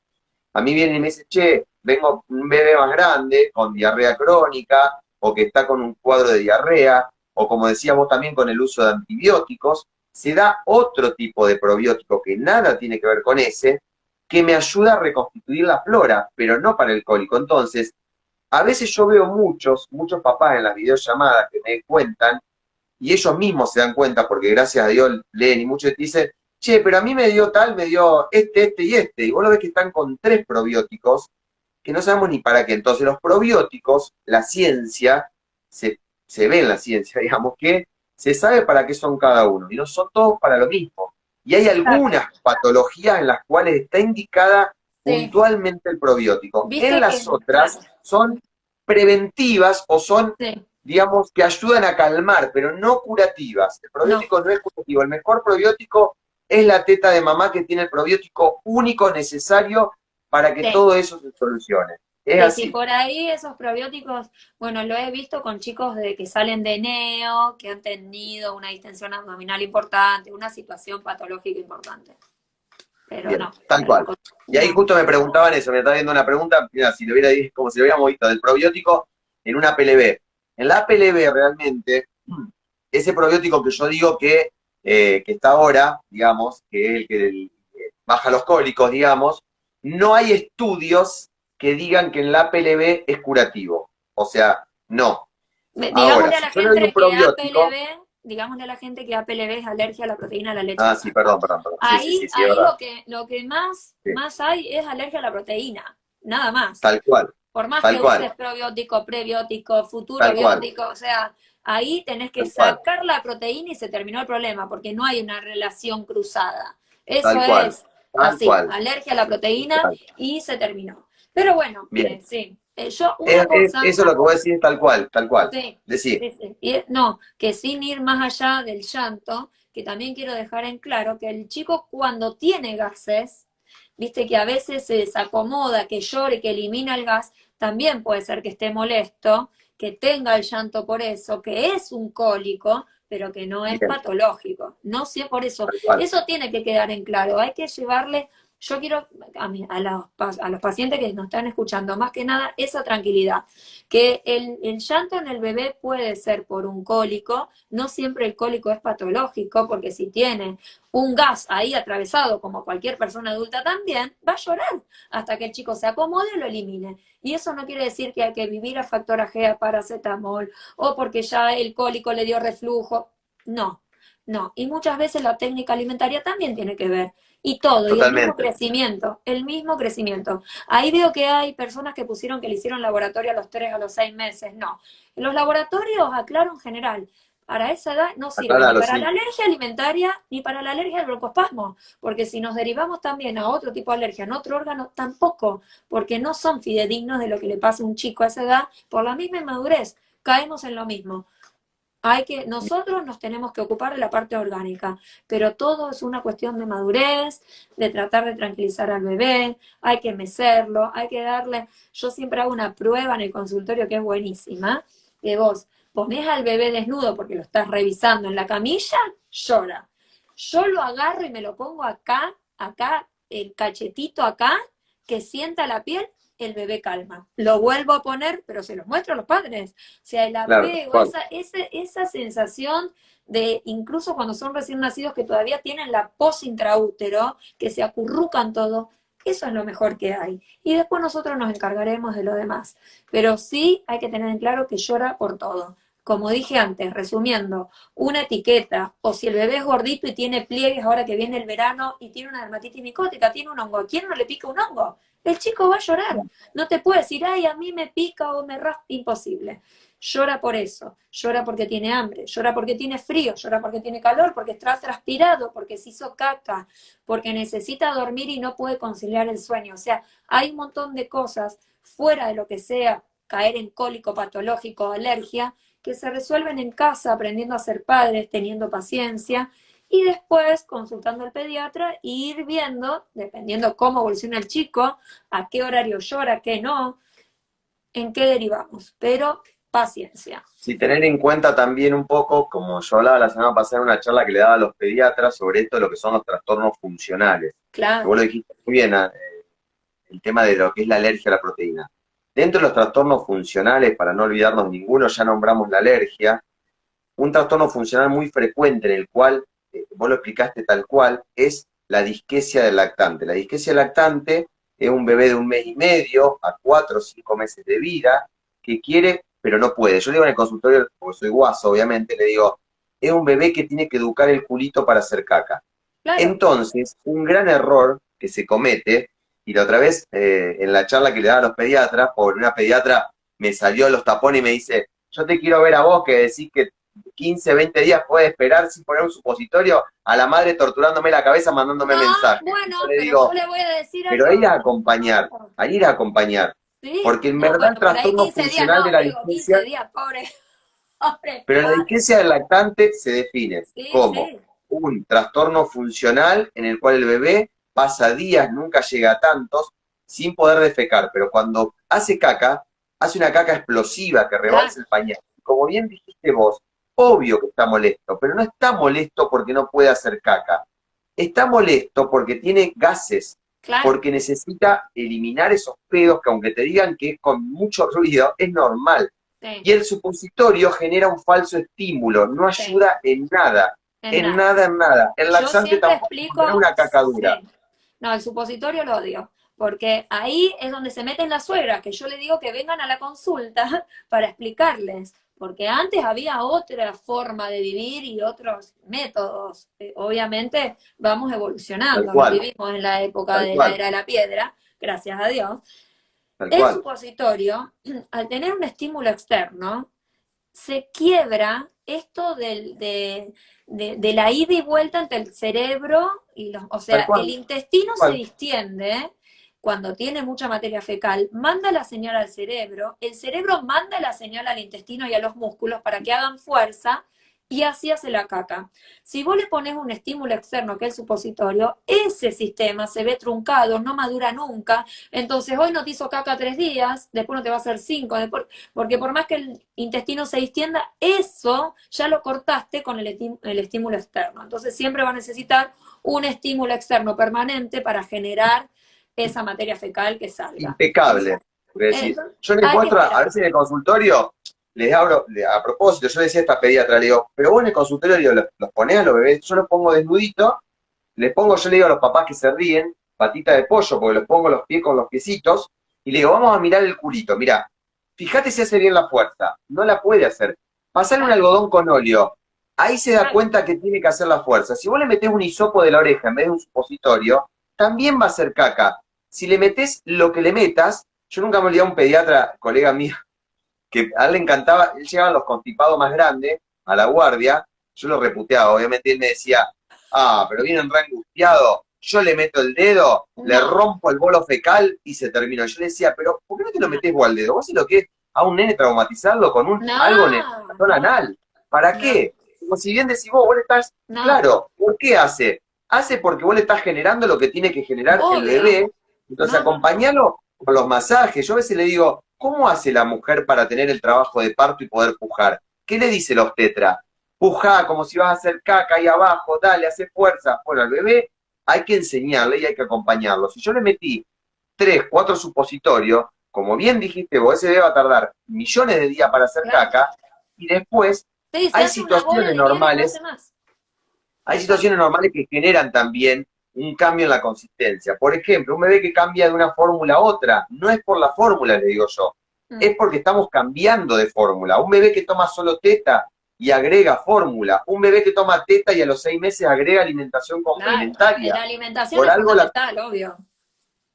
a mí viene y me dice, che, vengo un bebé más grande, con diarrea crónica, o que está con un cuadro de diarrea, o como decíamos también con el uso de antibióticos, se da otro tipo de probiótico que nada tiene que ver con ese, que me ayuda a reconstituir la flora, pero no para el cólico. Entonces, a veces yo veo muchos papás en las videollamadas que me cuentan, y ellos mismos se dan cuenta, porque gracias a Dios leen y muchos dicen, che, pero a mí me dio tal, me dio este y este. Y vos lo ves que están con 3 probióticos que no sabemos ni para qué. Entonces los probióticos, la ciencia, se ve en la ciencia, digamos, que se sabe para qué son cada uno. Y no son todos para lo mismo. Y hay Exacto. algunas patologías en las cuales está indicada Sí. puntualmente el probiótico. En Viste las que, claro, otras son preventivas o son, sí, digamos, que ayudan a calmar, pero no curativas. El no, probiótico no es curativo. El mejor probiótico es la teta de mamá que tiene el probiótico único necesario para que sí. todo eso se solucione. Es Sí, sí, así. por ahí esos probióticos, bueno, lo he visto con chicos de que salen de neo, que han tenido una distensión abdominal importante, una situación patológica importante. Pero Bien, no, tal cual. Y ahí no. justo me preguntaban eso, me estaba viendo una pregunta, mira, si lo hubiera dicho, como si lo hubiéramos visto, del probiótico en una APLB. En la APLB realmente, ese probiótico que yo digo que está ahora, digamos, que es el que baja los cólicos, digamos, no hay estudios que digan que en la APLB es curativo. O sea, no. Ahora, Digámosle a si la yo le doy un gente que probiótico, APLB, digámosle a la gente que APLB es alergia a la proteína de la leche de ah, sí, vaca. perdón. Sí, sí, Ahí, sí, sí, es ahí verdad. lo que más, Sí, más hay es alergia a la proteína, nada más. tal cual, Por más tal que cual, uses probiótico, prebiótico, futuro tal cual, biótico, o sea, ahí tenés que tal cual. sacar la proteína y se terminó el problema, porque no hay una relación cruzada. Eso Tal cual, es tal así, cual. alergia a la proteína Literal. y se terminó. Pero bueno, Bien. sí, yo una cosa, Eso es lo que vos decís, tal cual, tal cual. sí, Decí, sí, sí. Y, no, que sin ir más allá del llanto, que también quiero dejar en claro que el chico cuando tiene gases, viste que a veces se desacomoda, que llore, que elimina el gas, también puede ser que esté molesto, que tenga el llanto por eso, que es un cólico, pero que no es bien, patológico. No sé por eso. tal cual. Eso tiene que quedar en claro. Hay que llevarle, yo quiero a los pacientes que nos están escuchando, más que nada, esa tranquilidad que el llanto en el bebé puede ser por un cólico, no siempre el cólico es patológico, porque si tiene un gas ahí atravesado, como cualquier persona adulta también, va a llorar hasta que el chico se acomode y lo elimine. Y eso no quiere decir que hay que vivir a factor G, a paracetamol, o porque ya el cólico le dio reflujo. No, no. Y muchas veces la técnica alimentaria también tiene que ver. Y todo, y Totalmente. el mismo crecimiento. Ahí veo que hay personas que pusieron que le hicieron laboratorio a los 3, a los 6 meses. No. Los laboratorios, aclaro en general, para esa edad no sirve ni Aclaralo, para la sí. alergia alimentaria ni para la alergia al broncoespasmo, porque si nos derivamos también a otro tipo de alergia en otro órgano, tampoco, porque no son fidedignos de lo que le pasa a un chico a esa edad por la misma inmadurez. Caemos en lo mismo. Nosotros nos tenemos que ocupar de la parte orgánica, pero todo es una cuestión de madurez, de tratar de tranquilizar al bebé, hay que mecerlo, hay que darle, yo siempre hago una prueba en el consultorio que es buenísima, que vos ponés al bebé desnudo porque lo estás revisando en la camilla, llora. Yo lo agarro y me lo pongo acá, el cachetito acá, que sienta la piel, el bebé calma. Lo vuelvo a poner, pero se los muestro a los padres. O sea, el Claro, tal apego, cual. esa sensación de, incluso cuando son recién nacidos, que todavía tienen la pos intraútero, que se acurrucan todo, eso es lo mejor que hay. Y después nosotros nos encargaremos de lo demás. Pero sí hay que tener en claro que llora por todo. Como dije antes, resumiendo, una etiqueta, o si el bebé es gordito y tiene pliegues ahora que viene el verano y tiene una dermatitis micótica, tiene un hongo, ¿a quién no le pica un hongo? El chico va a llorar. No te puede decir, ay, a mí me pica o me raspa, imposible. Llora por eso, llora porque tiene hambre, llora porque tiene frío, llora porque tiene calor, porque está transpirado, porque se hizo caca, porque necesita dormir y no puede conciliar el sueño. O sea, hay un montón de cosas fuera de lo que sea caer en cólico patológico o alergia que se resuelven en casa, aprendiendo a ser padres, teniendo paciencia y después consultando al pediatra e ir viendo, dependiendo cómo evoluciona el chico, a qué horario llora, qué no, en qué derivamos. Pero paciencia. Sí, tener en cuenta también un poco, como yo hablaba la semana pasada en una charla que le daba a los pediatras sobre esto de lo que son los trastornos funcionales. Que vos Claro, lo dijiste muy bien, el tema de lo que es la alergia a la proteína. Dentro de los trastornos funcionales, para no olvidarnos ninguno, ya nombramos la alergia. Un trastorno funcional muy frecuente en el cual, vos lo explicaste tal cual, es la disquesia del lactante. La disquesia del lactante es un bebé de 1 mes y medio a 4 o 5 meses de vida que quiere, pero no puede. Yo le digo en el consultorio, porque soy guaso, obviamente, le digo, es un bebé que tiene que educar el culito para hacer caca. claro. Entonces, un gran error que se comete, y la otra vez en la charla que le daba a los pediatras, por una pediatra me salió los tapones y me dice, yo te quiero ver a vos que decís que 15, 20 días puede esperar sin poner un supositorio a la madre torturándome la cabeza, mandándome No, mensajes. Y bueno, yo le pero yo digo, le voy a decir pero algo. No, a ir a acompañar, sí, porque en no, verdad el bueno, por ahí trastorno 15 días funcional de no, la Diego, 15 disgesia, días, pobre, pobre pero la padre. disgesia del lactante se define Sí, como sí, un trastorno funcional en el cual el bebé pasa días, nunca llega a tantos, sin poder defecar, pero cuando hace caca, hace una caca explosiva que claro, rebalsa el pañal. Como bien dijiste vos, obvio que está molesto, pero no está molesto porque no puede hacer caca. Está molesto porque tiene gases, claro, porque necesita eliminar esos pedos que aunque te digan que es con mucho ruido, es normal. sí, Y el supositorio genera un falso estímulo, no sí, ayuda en nada, en en nada. nada, en nada. El Yo laxante siempre tampoco, porque no es explico, una cacadura. sí, no, el supositorio lo odio, porque ahí es donde se meten las suegras, que yo le digo que vengan a la consulta para explicarles, porque antes había otra forma de vivir y otros métodos. Obviamente vamos Tal evolucionando, no cual, vivimos en la época tal de la cual, era de la piedra, gracias a Dios. tal El cual. supositorio, al tener un estímulo externo, se quiebra esto de la ida y vuelta entre el cerebro y los, o Tal sea, el cual, intestino se tal distiende cuando tiene mucha materia fecal, manda la señal al cerebro, el cerebro manda la señal al intestino y a los músculos para que hagan fuerza y así hace la caca. Si vos le pones un estímulo externo que es el supositorio, ese sistema se ve truncado, no madura nunca, entonces hoy no te hizo caca 3 días, después no te va a hacer 5, después porque por más que el intestino se distienda, eso ya lo cortaste con el estímulo externo. Entonces siempre va a necesitar un estímulo externo permanente para generar esa materia fecal que salga. impecable. Porque decir, Entonces, yo les hay que muestro, a esperar. veces en el consultorio, les abro, a propósito, yo le decía a esta pediatra, le digo, pero vos en el consultorio digo, los ponés a los bebés, yo los pongo desnuditos, les pongo, yo le digo a los papás que se ríen, patita de pollo, porque les pongo los pies con los piecitos, y le digo, vamos a mirar el culito, mira, fíjate si hace bien la fuerza, no la puede hacer. Pasarle un Claro, algodón con óleo, ahí se da claro. cuenta que tiene que hacer la fuerza. Si vos le metés un hisopo de la oreja en vez de un supositorio, también va a ser caca. Si le metés lo que le metas, yo nunca me olvidé a un pediatra, colega mío, que a él le encantaba, él llegaba a los constipados más grandes, a la guardia, yo lo reputeaba, obviamente él me decía, ah, pero vienen re angustiados, yo le meto el dedo, le No, rompo el bolo fecal y se terminó. Yo le decía, pero ¿por qué no te lo no, metés vos al dedo? ¿Vos sabés lo que es a un nene traumatizarlo con algo en el no, corazón no, anal? ¿Para no, qué? Como si bien decís vos le estás, no, claro, ¿por qué hace? Hace porque vos le estás generando lo que tiene que generar el obvio. bebé, entonces No, no, acompañalo con los masajes. Yo a veces le digo, ¿cómo hace la mujer para tener el trabajo de parto y poder pujar? ¿Qué le dice la obstetra? Pujá como si vas a hacer caca ahí abajo, dale, hace fuerza. Bueno, al bebé hay que enseñarle y hay que acompañarlo. Si yo le metí 3, 4 supositorios, como bien dijiste vos, ese bebé va a tardar millones de días para hacer claro. caca y después Sí, se hay hace una bola situaciones de nieve y no hace normales, más. hay Exacto. situaciones normales que generan también un cambio en la consistencia. Por ejemplo, un bebé que cambia de una fórmula a otra, no es por la fórmula, le digo yo, Mm, es porque estamos cambiando de fórmula. Un bebé que toma solo teta y agrega fórmula, un bebé que toma teta y a los 6 meses agrega alimentación claro. complementaria. La alimentación Por es algo fundamental, obvio.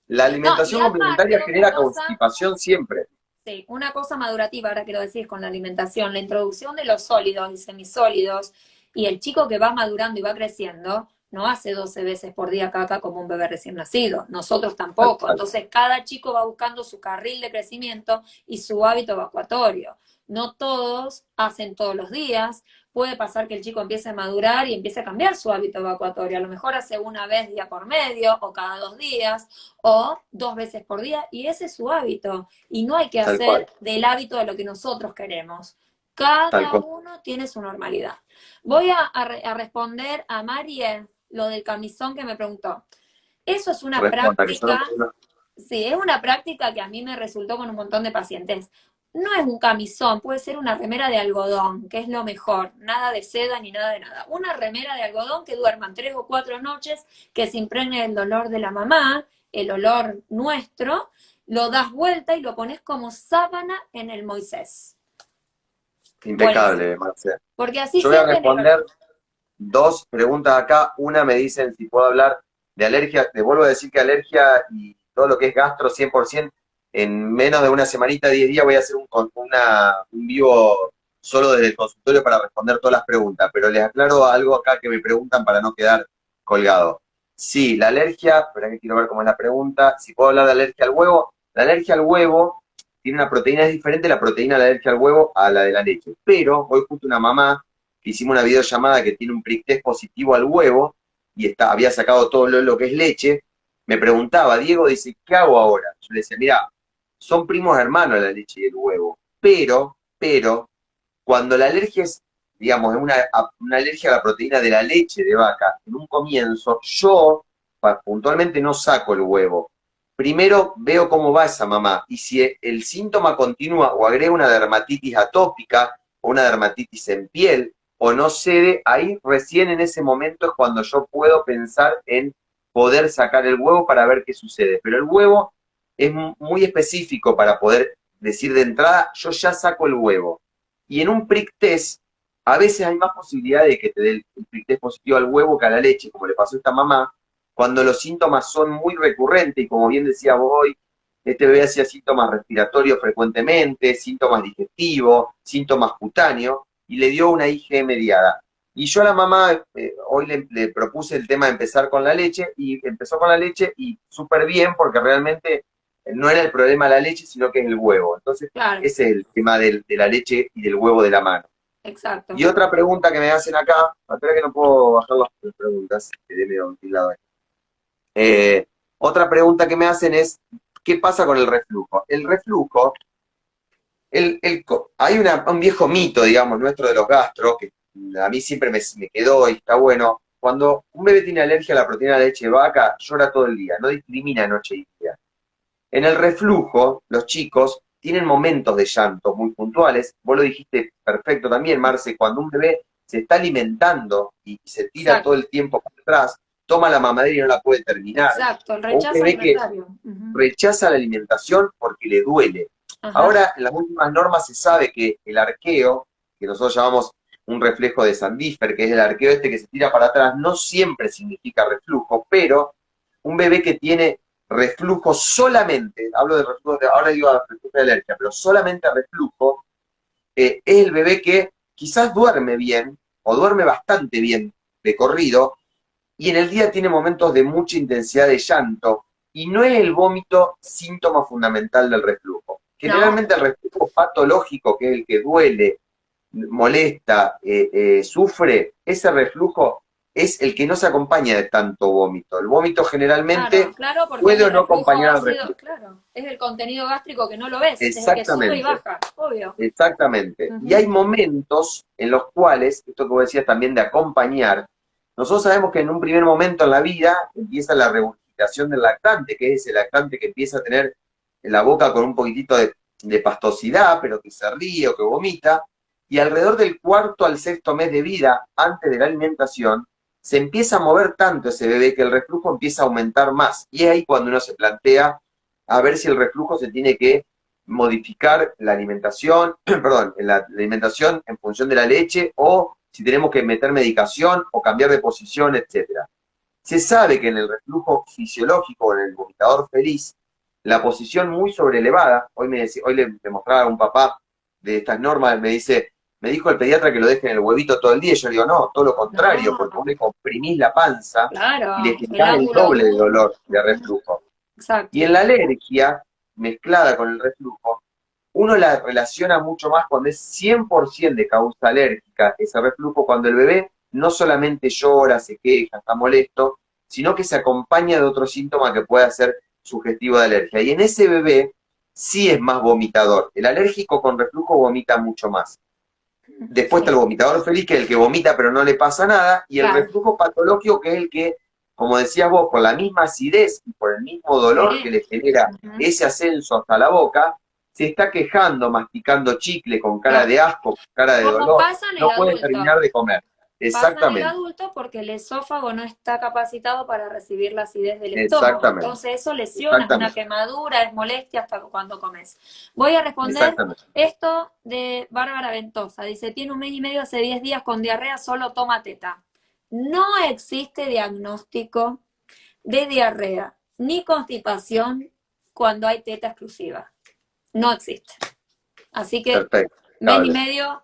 la No, y alimentación complementaria aparte otra genera cosa, constipación siempre. sí, una cosa madurativa, ahora que lo decís con la alimentación, la introducción de los sólidos y semisólidos, y el chico que va madurando y va creciendo, no hace 12 veces por día caca como un bebé recién nacido, nosotros Tal tampoco. cual, Entonces, cada chico va buscando su carril de crecimiento y su hábito evacuatorio. No todos hacen todos los días. Puede pasar que el chico empiece a madurar y empiece a cambiar su hábito evacuatorio. A lo mejor hace una vez día por medio, o cada 2 días, o 2 veces por día, y ese es su hábito y no hay que tal cual, hacer del hábito de lo que nosotros queremos. tal Cada cual. uno tiene su normalidad. Voy a responder a Marie lo del camisón que me preguntó. Eso es una Responda, que yo no, práctica, sí, es una práctica que a mí me resultó con un montón de pacientes. No es un camisón, puede ser una remera de algodón, que es lo mejor, nada de seda ni nada de nada. Una remera de algodón que duerman 3 o 4 noches, que se impregne el dolor de la mamá, el olor nuestro, lo das vuelta y lo pones como sábana en el Moisés. Buenísimo. impecable, Marcela. Porque así Yo voy a sienten el responder olor. dos preguntas acá. Una me dicen si puedo hablar de alergia. Te vuelvo a decir que alergia y todo lo que es gastro 100%, en menos de una semanita, 10 días, voy a hacer un vivo solo desde el consultorio para responder todas las preguntas. Pero les aclaro algo acá que me preguntan para no quedar colgado. Sí, la alergia, espera que quiero ver cómo es la pregunta. Si puedo hablar de alergia al huevo. La alergia al huevo tiene una proteína, es diferente la proteína de la alergia al huevo a la de la leche. Pero hoy justo una mamá que hicimos una videollamada que tiene un prick test positivo al huevo y había sacado todo lo que es leche, me preguntaba, Diego, dice, ¿qué hago ahora? Yo le decía, mira, son primos hermanos la leche y el huevo, pero, cuando la alergia es, digamos, una alergia a la proteína de la leche de vaca, en un comienzo, yo puntualmente no saco el huevo. Primero veo cómo va esa mamá y si el síntoma continúa o agrega una dermatitis atópica o una dermatitis en piel o no cede, ahí recién en ese momento es cuando yo puedo pensar en poder sacar el huevo para ver qué sucede. Pero el huevo es muy específico para poder decir de entrada, yo ya saco el huevo. Y en un prick test, a veces hay más posibilidad de que te dé el prick test positivo al huevo que a la leche, como le pasó a esta mamá, cuando los síntomas son muy recurrentes, y como bien decía vos hoy, este bebé hacía síntomas respiratorios frecuentemente, síntomas digestivos, síntomas cutáneos, y le dio una IgE mediada. Y yo a la mamá hoy le propuse el tema de empezar con la leche, y empezó con la leche, y súper bien, porque realmente no era el problema la leche, sino que es el huevo. Entonces, Claro, ese es el tema de la leche y del huevo de la mano. Y exacto. otra pregunta que me hacen acá, espera que no puedo bajar las preguntas, quedé medio ventilado. Otra pregunta que me hacen es, ¿qué pasa con el reflujo? El reflujo, hay un viejo mito, digamos, nuestro de los gastros, que a mí siempre me quedó y está bueno. Cuando un bebé tiene alergia a la proteína de leche de vaca, llora todo el día, no discrimina noche y día. En el reflujo, los chicos tienen momentos de llanto muy puntuales. Vos lo dijiste perfecto también, Marce, cuando un bebé se está alimentando y se tira todo Exacto, el tiempo para atrás, toma la mamadera y no la puede terminar. exacto, el O un rechazo bebé que alimentario. Ujú. rechaza la alimentación porque le duele. Ajá, Ahora, en las últimas normas se sabe que el arqueo, que nosotros llamamos un reflejo de Sandífer, que es el arqueo este que se tira para atrás, no siempre significa reflujo, pero un bebé que tiene reflujo solamente, hablo de reflujo, ahora digo reflujo de alergia, pero solamente reflujo, es el bebé que quizás duerme bien, o duerme bastante bien de corrido, y en el día tiene momentos de mucha intensidad de llanto, y no es el vómito síntoma fundamental del reflujo. no, Generalmente el reflujo patológico, que es el que duele, molesta, sufre, ese reflujo es el que no se acompaña de tanto vómito. El vómito claro, generalmente claro, porque es puede el o no reflujo acompañar al ácido, reflujo. claro, es el contenido gástrico que no lo ves, es el que sube y Exactamente, baja, obvio. exactamente. Y Ujú. hay momentos en los cuales, esto que vos decías también de acompañar, nosotros sabemos que en un primer momento en la vida empieza la regurgitación del lactante, que es ese lactante que empieza a tener en la boca con un poquitito de pastosidad, pero que se ríe o que vomita, y alrededor del cuarto al sexto mes de vida, antes de la alimentación, se empieza a mover tanto ese bebé que el reflujo empieza a aumentar más. Y es ahí cuando uno se plantea a ver si el reflujo se tiene que modificar la alimentación, perdón, la alimentación en función de la leche o si tenemos que meter medicación o cambiar de posición, etcétera. Se sabe que en el reflujo fisiológico o en el vomitador feliz, la posición muy sobrelevada, hoy le mostraba a un papá de estas normas, me dijo el pediatra que lo deje en el huevito todo el día, y yo le digo, no, todo lo contrario, porque No, vos le comprimís la panza y le claro, el generás el ángulo doble de duro. dolor de Ujú. reflujo. Y Exacto. en la alergia, mezclada con el reflujo, uno la relaciona mucho más cuando es 100% de causa alérgica, ese reflujo, cuando el bebé no solamente llora, se queja, está molesto, sino que se acompaña de otro síntoma que pueda ser sugestivo de alergia. Y en ese bebé sí es más vomitador. El alérgico con reflujo vomita mucho más. Después está el Sí, vomitador feliz, que es el que vomita pero no le pasa nada, y el claro. reflujo patológico, que es el que, como decías vos, por la misma acidez y por el mismo dolor que Sí. le genera Ujú. ese ascenso hasta la boca, se está quejando, masticando chicle con cara Claro. de asco, con cara de ¿Cómo dolor, pasa en el no puede adulto? terminar de comer. Pasa en el Exactamente, adulto porque el esófago no está capacitado para recibir la acidez del estómago. exactamente, Entonces eso lesiona, es una exactamente, quemadura, es molestia hasta cuando comes. Voy a responder exactamente. esto de Bárbara Ventosa. Dice, tiene un mes y medio, hace 10 días con diarrea, solo toma teta. No existe diagnóstico de diarrea ni constipación cuando hay teta exclusiva. No existe. Así que Perfecto. mes y medio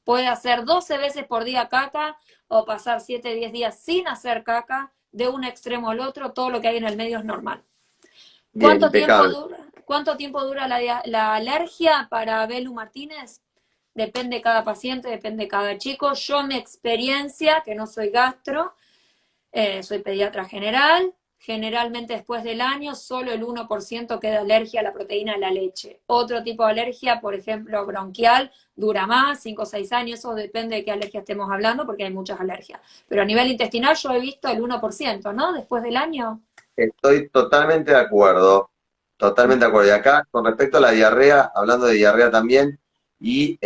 puede hacer 12 veces por día caca o pasar 7, 10 días sin hacer caca, de un extremo al otro, todo lo que hay en el medio es normal. Bien, impecable. ¿Cuánto tiempo dura la alergia para Belu Martínez? Depende de cada paciente, depende de cada chico. Yo, mi experiencia, que no soy gastro, soy pediatra general, generalmente después del año solo el 1% queda alergia a la proteína de la leche. Otro tipo de alergia, por ejemplo, bronquial, dura más, 5 o 6 años, eso depende de qué alergia estemos hablando, porque hay muchas alergias. Pero a nivel intestinal yo he visto el 1%, ¿no? Después del año. Estoy totalmente de acuerdo, totalmente de acuerdo. Y acá, con respecto a la diarrea, hablando de diarrea también, y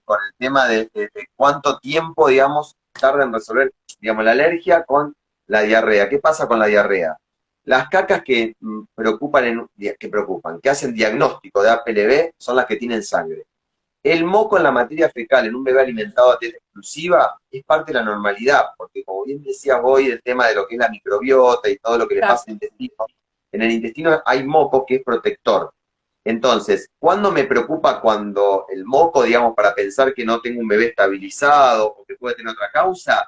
con el tema de cuánto tiempo, digamos, tarda en resolver, digamos, la alergia con la diarrea. ¿Qué pasa con la diarrea? Las cacas que que hacen diagnóstico de APLB son las que tienen sangre. El moco en la materia fecal en un bebé alimentado a teta exclusiva es parte de la normalidad, porque como bien decías hoy, el tema de lo que es la microbiota y todo lo que le pasa al intestino, en el intestino hay moco que es protector. Entonces, ¿cuándo me preocupa cuando el moco, digamos, para pensar que no tengo un bebé estabilizado o que puede tener otra causa?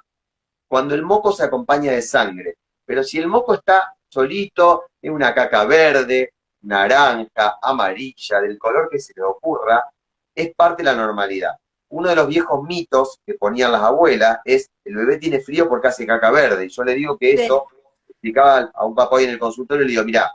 Cuando el moco se acompaña de sangre. Pero si el moco está solito, es una caca verde, naranja, amarilla, del color que se le ocurra, es parte de la normalidad. Uno de los viejos mitos que ponían las abuelas es el bebé tiene frío porque hace caca verde. Y yo le digo que Sí. eso, explicaba a un papá hoy en el consultorio, le digo, mirá,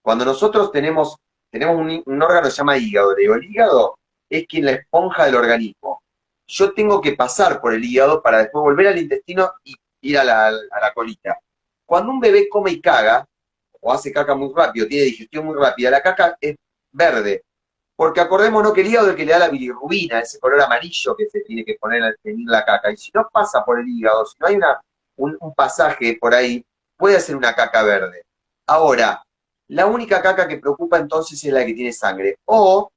cuando nosotros tenemos un órgano que se llama hígado, le digo, el hígado es quien la esponja del organismo. Yo tengo que pasar por el hígado para después volver al intestino y ir a la colita. Cuando un bebé come y caga, o hace caca muy rápido, tiene digestión muy rápida, la caca es verde. Porque acordémonos que el hígado es el que le da la bilirrubina, ese color amarillo que se tiene que poner al tener la caca. Y si no pasa por el hígado, si no hay un pasaje por ahí, puede hacer una caca verde. Ahora, la única caca que preocupa entonces es la que tiene sangre. O,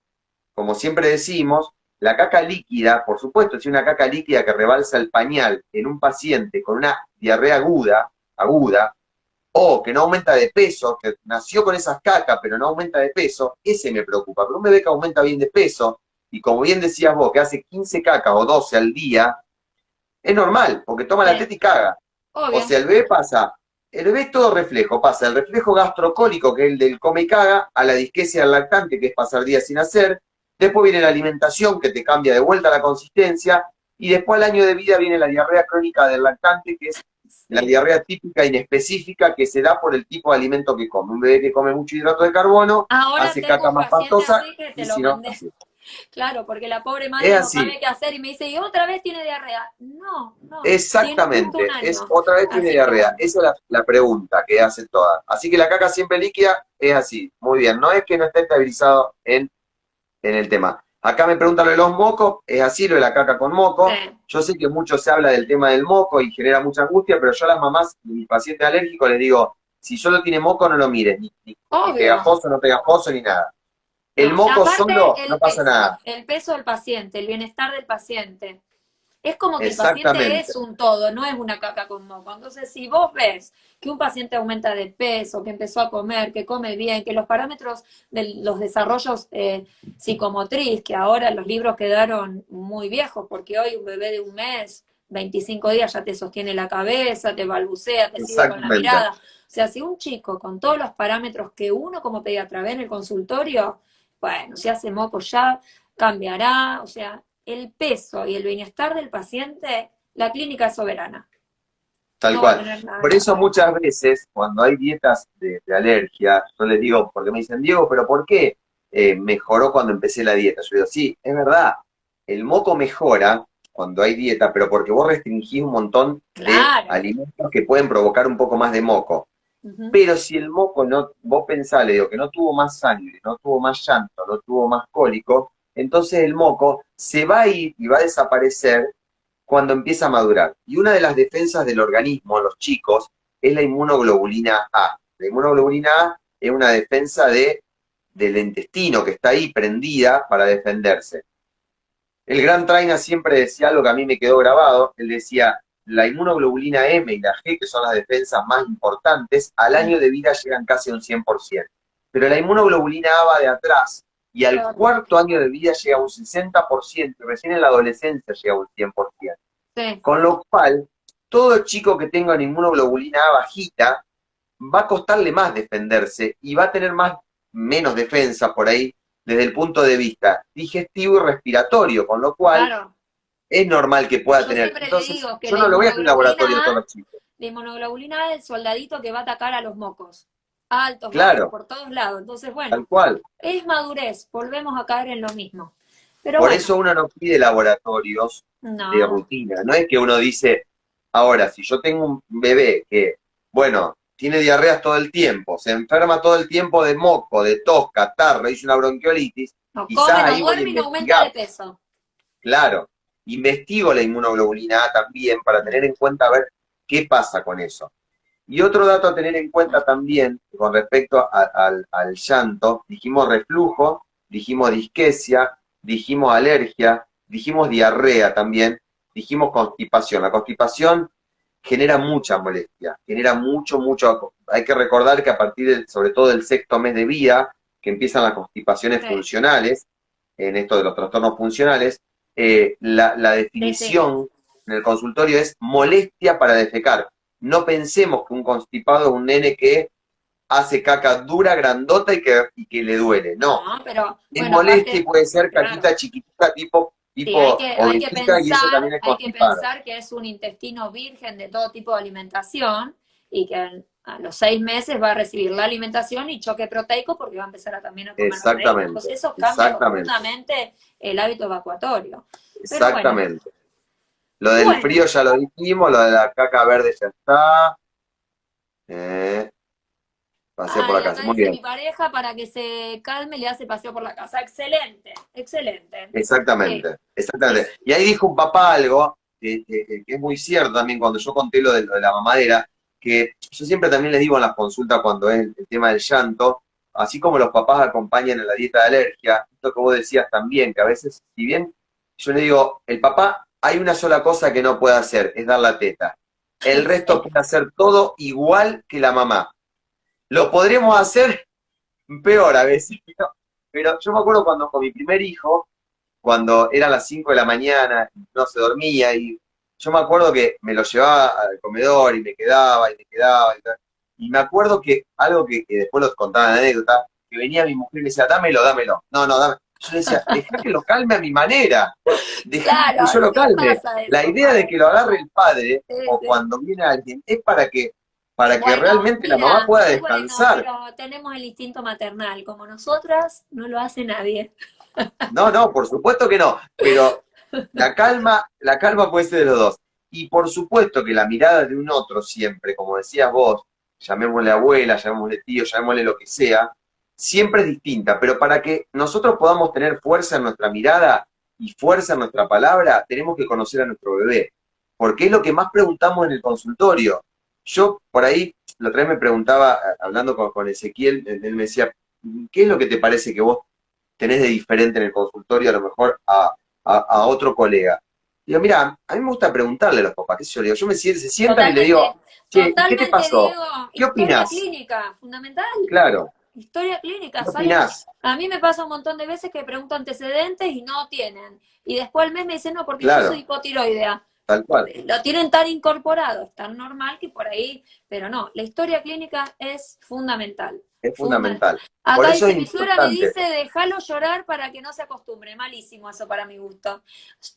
como siempre decimos, la caca líquida, por supuesto, si una caca líquida que rebalsa el pañal en un paciente con una diarrea aguda, o que no aumenta de peso, que nació con esas cacas pero no aumenta de peso, ese me preocupa. Pero un bebé que aumenta bien de peso, y como bien decías vos, que hace 15 cacas o 12 al día, es normal, porque toma la Sí, teta y caga. O obvio. sea, el bebé es todo reflejo, pasa el reflejo gastrocólico, que es el del come y caga, a la disquesia del lactante, que es pasar días sin hacer, después viene la alimentación, que te cambia de vuelta la consistencia, y después al año de vida viene la diarrea crónica del lactante, que es la Sí. diarrea típica inespecífica que se da por el tipo de alimento que come. Un bebé que come mucho hidrato de carbono Ahora hace tengo caca un más paciente pastosa, así que y te lo si no, mandé. así. Claro, porque la pobre Es madre no así. sabe qué hacer y me dice, y otra vez tiene diarrea. No, no, tiene justo un Exactamente, es año. otra vez tiene Así que diarrea. bueno, Esa es la pregunta que hacen todas. Así que la caca siempre líquida es así. Muy bien, no es que no esté estabilizado en el tema. Acá me preguntan lo de los mocos, es así lo de la caca con moco. sí, Yo sé que mucho se habla del tema del moco y genera mucha angustia, pero yo a las mamás de mis pacientes alérgicos les digo, si solo tiene moco no lo mires, ni obvio. pegajoso, no pegajoso, ni nada. El No, moco aparte solo no pasa nada. el peso del paciente, el bienestar del paciente. Es como que el paciente Exactamente. es un todo, no es una caca con moco. Entonces, si vos ves que un paciente aumenta de peso, que empezó a comer, que come bien, que los parámetros de los desarrollos psicomotriz, que ahora los libros quedaron muy viejos, porque hoy un bebé de un mes, 25 días ya te sostiene la cabeza, te balbucea, te sigue con la Exactamente. mirada. O sea, si un chico con todos los parámetros que uno como pediatra ve en el consultorio, bueno, si hace moco ya cambiará, o sea, el peso y el bienestar del paciente, la clínica es soberana. Tal No va a cual. tener nada Por que eso hacer. muchas veces cuando hay dietas de alergia, yo les digo, porque me dicen, Diego, pero ¿por qué mejoró cuando empecé la dieta? Yo digo, sí, es verdad, el moco mejora cuando hay dieta, pero porque vos restringís un montón de Claro. alimentos que pueden provocar un poco más de moco. Ujú. Pero si el moco no, vos pensás, le digo, que no tuvo más sangre, no tuvo más llanto, no tuvo más cólico, entonces el moco se va a ir y va a desaparecer cuando empieza a madurar. Y una de las defensas del organismo en los chicos es la inmunoglobulina A. La inmunoglobulina A es una defensa del intestino que está ahí prendida para defenderse. El gran Traina siempre decía algo que a mí me quedó grabado. Él decía, la inmunoglobulina M y la G, que son las defensas más importantes, al año de vida llegan casi a un 100%. Pero la inmunoglobulina A va de atrás, y al cuarto año de vida llega a un 60%, y recién en la adolescencia llega a un 100%. Sí. Con lo cual, todo chico que tenga una inmunoglobulina A bajita, va a costarle más defenderse y va a tener menos defensa por ahí desde el punto de vista digestivo y respiratorio, con lo cual Claro. es normal que pueda Yo tener. siempre le Entonces, digo que yo no lo voy a hacer en laboratorio con los chicos. la inmunoglobulina A es el soldadito que va a atacar a los mocos. Altos, bajos, Claro, por todos lados. Entonces, tal bueno, cual. es madurez. Volvemos a caer en lo mismo. Pero Por bueno, eso uno no pide laboratorios de no. rutina. No es que uno dice, ahora, si yo tengo un bebé que, bueno, tiene diarreas todo el tiempo, se enferma todo el tiempo de moco, de tos, catarro, hizo una bronquiolitis, No quizás come, no ahí voy a duerme y no aumenta de investigar. peso. Claro, investigo la inmunoglobulina A también para tener en cuenta a ver qué pasa con eso. Y otro dato a tener en cuenta también con respecto al llanto, dijimos reflujo, dijimos disquesia, dijimos alergia, dijimos diarrea también, dijimos constipación. La constipación genera mucha molestia, genera mucho. Hay que recordar que a partir sobre todo del sexto mes de vida, que empiezan las constipaciones Sí, funcionales, en esto de los trastornos funcionales, la sí, sí. definición en el consultorio es molestia para defecar. No pensemos que un constipado es un nene que hace caca dura, grandota y que le duele. No, No, pero es bueno, molestia y aparte, puede ser claro. caquita chiquitita tipo, Sí, tipo ovejita y eso también es hay que constipado. pensar que es un intestino virgen de todo tipo de alimentación y que a los 6 meses va a recibir la alimentación y choque proteico porque va a empezar a también a comer proteína. Exactamente, Entonces eso cambia exactamente, profundamente el hábito evacuatorio. Pero bueno, exactamente. Lo del bueno. frío ya lo dijimos, lo de la caca verde ya está. Eh, pasé por Ay, la acá casa. Muy dice bien. mi pareja para que se calme le hace paseo por la casa. Excelente, excelente. Sí, Exactamente, sí, exactamente. Y ahí dijo un papá algo que es muy cierto también cuando yo conté lo de la mamadera, que yo siempre también les digo en las consultas cuando es el tema del llanto, así como los papás acompañan en la dieta de alergia, esto que vos decías también, que a veces, si bien yo le digo, el papá, hay una sola cosa que no puede hacer, es dar la teta. El resto sí. puede hacer todo igual que la mamá. Lo podríamos hacer peor a veces, ¿no? Pero yo me acuerdo cuando con mi primer hijo, cuando eran las 5 de la mañana, no se dormía, y yo me acuerdo que me lo llevaba al comedor y me quedaba y me quedaba y tal. Y me acuerdo que algo que después los contaba en anécdota, que venía mi mujer y me decía, dámelo, dámelo. No, no, dame. Yo le decía, dejá que lo calme a mi manera, dejá que yo Claro, lo sí calme. pasa La eso, idea de pasa. que lo agarre el padre Sí, o sí. cuando viene alguien es para que Bueno, realmente la mamá mira, pueda y bueno, descansar. pero tenemos el instinto maternal, como nosotras no lo hace nadie. No, no, por supuesto que no, pero la calma puede ser de los dos. Y por supuesto que la mirada de un otro siempre, como decías vos, llamémosle abuela, llamémosle tío, llamémosle lo que sea, siempre es distinta, pero para que nosotros podamos tener fuerza en nuestra mirada y fuerza en nuestra palabra, tenemos que conocer a nuestro bebé, porque es lo que más preguntamos en el consultorio. Yo por ahí, la otra vez me preguntaba, hablando con Ezequiel, él me decía, ¿qué es lo que te parece que vos tenés de diferente en el consultorio a lo mejor a otro colega? Digo, mira, a mí me gusta preguntarle a los papás, qué sé yo, le digo, yo se sientan y le digo, Totalmente, che, ¿y qué te totalmente, pasó? Diego. ¿Qué Historia opinás? clínica, fundamental. Claro, Historia clínica, ¿qué salen. opinás? A mí me pasa un montón de veces que pregunto antecedentes y no tienen. Y después al mes me dicen, no, porque yo soy Claro, hipotiroidea. tal cual, Lo tienen tan incorporado, es tan normal que por ahí, pero no, la historia clínica es fundamental. es Fundamental. fundamental. Por Acá eso dice, es mi suegra me importante. dice, déjalo llorar para que no se acostumbre. Malísimo eso para mi gusto.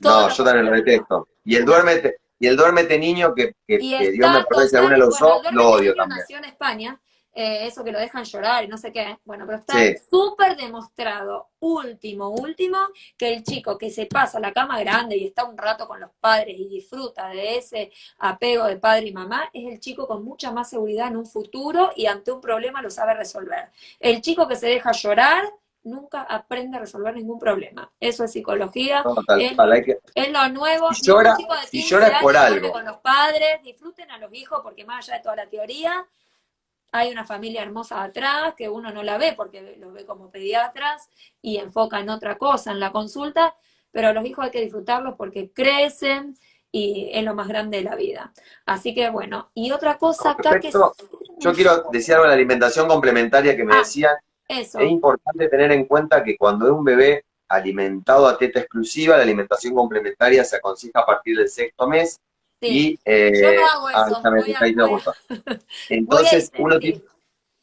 Todo No, lo yo también lo contrario. detesto. No. Y el duérmete niño, Y que Dios me está perdone si alguna total, lo bueno, el usó, lo duérmete odio niño también. nació en España, eso que lo dejan llorar y no sé qué. Bueno, pero está Sí, súper demostrado, último, que el chico que se pasa a la cama grande y está un rato con los padres y disfruta de ese apego de padre y mamá, es el chico con mucha más seguridad en un futuro y ante un problema lo sabe resolver. El chico que se deja llorar nunca aprende a resolver ningún problema. Eso es psicología, no, tal es cual. lo, es lo nuevo. Si Ningún llora, chico de si llora 15 es por años duerme algo. con los padres. Disfruten a los hijos porque más allá de toda la teoría, hay una familia hermosa atrás que uno no la ve porque los ve como pediatras y enfoca en otra cosa en la consulta, pero los hijos hay que disfrutarlos porque crecen y es lo más grande de la vida. Así que bueno, y otra cosa Con acá que es... respecto, yo quiero decir algo de la alimentación complementaria que me Ah, decían. Es eso, importante tener en cuenta que cuando es un bebé alimentado a teta exclusiva, la alimentación complementaria se aconseja a partir del sexto mes sí. y Yo no hago eso, ya me está diciendo justo. voy a Entonces, disentir.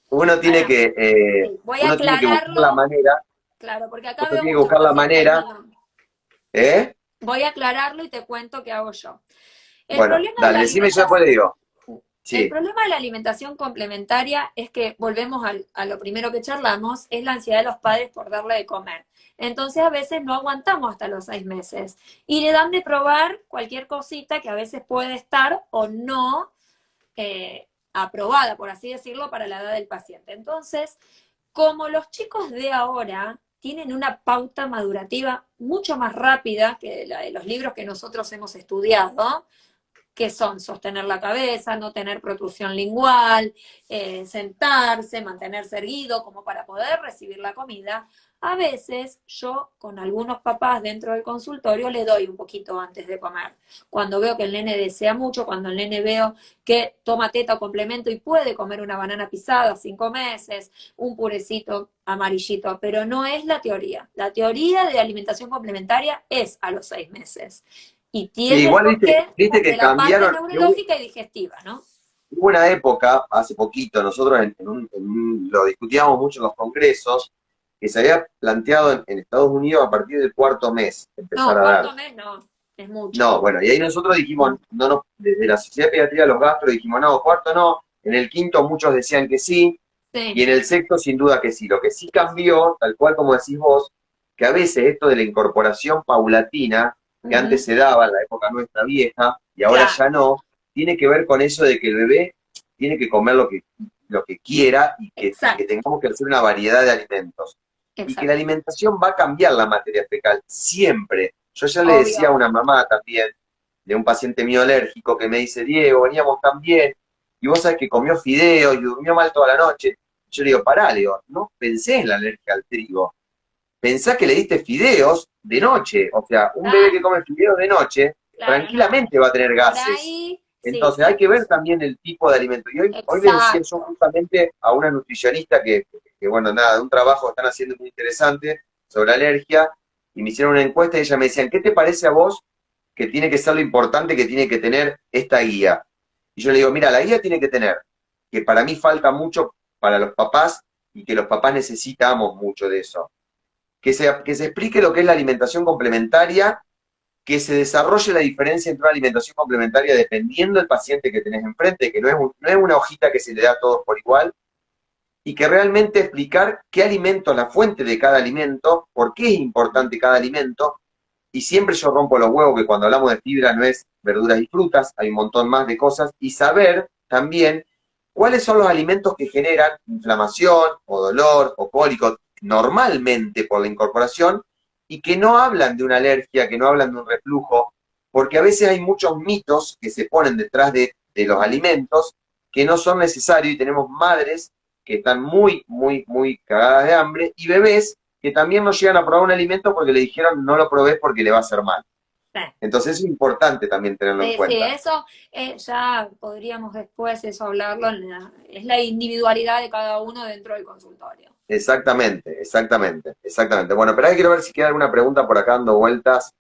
uno tiene Pará, que, sí, voy a uno tiene que buscar la aclararlo, manera, claro, porque acá uno veo tiene que muchos buscar la pacientes manera, míos. ¿eh? Voy a aclararlo y te cuento qué hago yo. El Bueno, problema de la dale, decime y yo después alimentación, le digo. el Sí. problema de la alimentación complementaria es que, volvemos a lo primero que charlamos, es la ansiedad de los padres por darle de comer. Entonces a veces no aguantamos hasta los 6 meses y le dan de probar cualquier cosita que a veces puede estar o no aprobada, por así decirlo, para la edad del paciente. Entonces, como los chicos de ahora tienen una pauta madurativa mucho más rápida que la de los libros que nosotros hemos estudiado, que son sostener la cabeza, no tener protrusión lingual, sentarse, mantenerse erguido como para poder recibir la comida. A veces yo con algunos papás dentro del consultorio le doy un poquito antes de comer. Cuando veo que el nene desea mucho, cuando el nene veo que toma teta o complemento y puede comer una banana pisada a 5 meses, un purecito amarillito, pero no es la teoría. La teoría de alimentación complementaria es a los 6 meses. Y Sí, tiene el igual porqué viste de que la parte cambiaron, que neurológica y digestiva, ¿no? hubo una época, hace poquito, nosotros lo discutíamos mucho en los congresos, que se había planteado en Estados Unidos a partir del cuarto mes empezar No, a dar. cuarto mes no, es mucho. No, bueno, y ahí nosotros dijimos, no, no, desde la Sociedad de Pediatría de los Gastros dijimos, no, cuarto no, en el quinto muchos decían que sí, y Sí. en el sexto sin duda que sí. Lo que sí cambió, tal cual como decís vos, que a veces esto de la incorporación paulatina, que antes Ujú. se daba en la época nuestra vieja, y ahora Claro, ya no, tiene que ver con eso de que el bebé tiene que comer lo que quiera y que exacto, tengamos que hacer una variedad de alimentos. Y que la exacto. alimentación va a cambiar la materia fecal, siempre. Yo ya le decía a Obvio. una mamá también, de un paciente mío alérgico, que me dice, Diego, veníamos tan bien, y vos sabés que comió fideo y durmió mal toda la noche. Yo le digo, pará, le digo, no pensé en la alergia al trigo. Pensá que le diste fideos de noche. O sea, un bebé que Claro, come fideos de noche claro, no. tranquilamente va a tener Por gases. ahí, sí, Entonces hay sí. que ver también el tipo de alimento. Y hoy le decía yo Exacto. justamente a una nutricionista bueno, nada, de un trabajo que están haciendo muy interesante sobre alergia, y me hicieron una encuesta y ella me decían, ¿qué te parece a vos que tiene que ser lo importante que tiene que tener esta guía? Y yo le digo, mira, la guía tiene que tener, que para mí falta mucho para los papás y que los papás necesitamos mucho de eso. Que se explique lo que es la alimentación complementaria, que se desarrolle la diferencia entre una alimentación complementaria dependiendo del paciente que tenés enfrente, que no es una hojita que se le da a todos por igual, y que realmente explicar qué alimento es la fuente de cada alimento, por qué es importante cada alimento, y siempre yo rompo los huevos que cuando hablamos de fibra no es verduras y frutas, hay un montón más de cosas, y saber también cuáles son los alimentos que generan inflamación o dolor o cólico normalmente por la incorporación y que no hablan de una alergia, que no hablan de un reflujo, porque a veces hay muchos mitos que se ponen detrás de los alimentos que no son necesarios y tenemos madres que están muy, muy, muy cagadas de hambre y bebés que también no llegan a probar un alimento porque le dijeron no lo probés porque le va a hacer mal. Sí. Entonces es importante también tenerlo en Sí, sí, cuenta. eso ya podríamos después eso hablarlo, es la individualidad de cada uno dentro del consultorio. Exactamente, exactamente, exactamente. Bueno, pero ahí quiero ver si queda alguna pregunta por acá dando vueltas.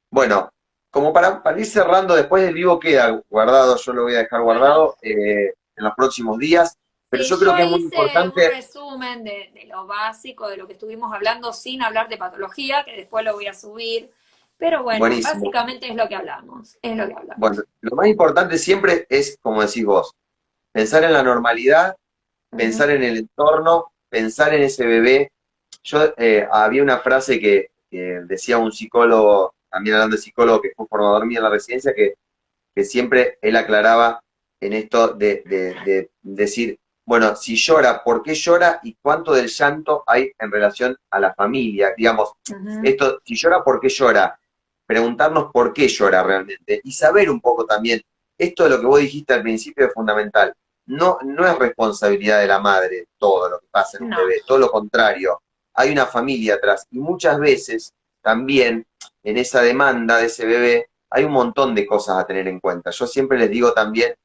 Bueno, como para ir cerrando, después del vivo queda guardado, yo lo voy a dejar Bueno, guardado en los próximos días, pero sí, yo creo yo que es muy hice un importante, resumen de lo básico, de lo que estuvimos hablando, sin hablar de patología, que después lo voy a subir. Pero bueno, buenísimo. básicamente es lo que hablamos, es lo que Bueno, hablamos. lo más importante siempre es, como decís vos, pensar en la normalidad, Ujú. pensar en el entorno, pensar en ese bebé. Yo había una frase que decía un psicólogo, también hablando de psicólogo que fue formador mío en la residencia, que siempre él aclaraba en esto de decir, bueno, si llora, ¿por qué llora? Y cuánto del llanto hay en relación a la familia. Digamos, Ujú. esto, si llora, ¿por qué llora? Preguntarnos por qué llora realmente. Y saber un poco también, esto de lo que vos dijiste al principio es fundamental. No, no es responsabilidad de la madre todo lo que pasa en un No, bebé, todo lo contrario. Hay una familia atrás. Y muchas veces también en esa demanda de ese bebé hay un montón de cosas a tener en cuenta. Yo siempre les digo también,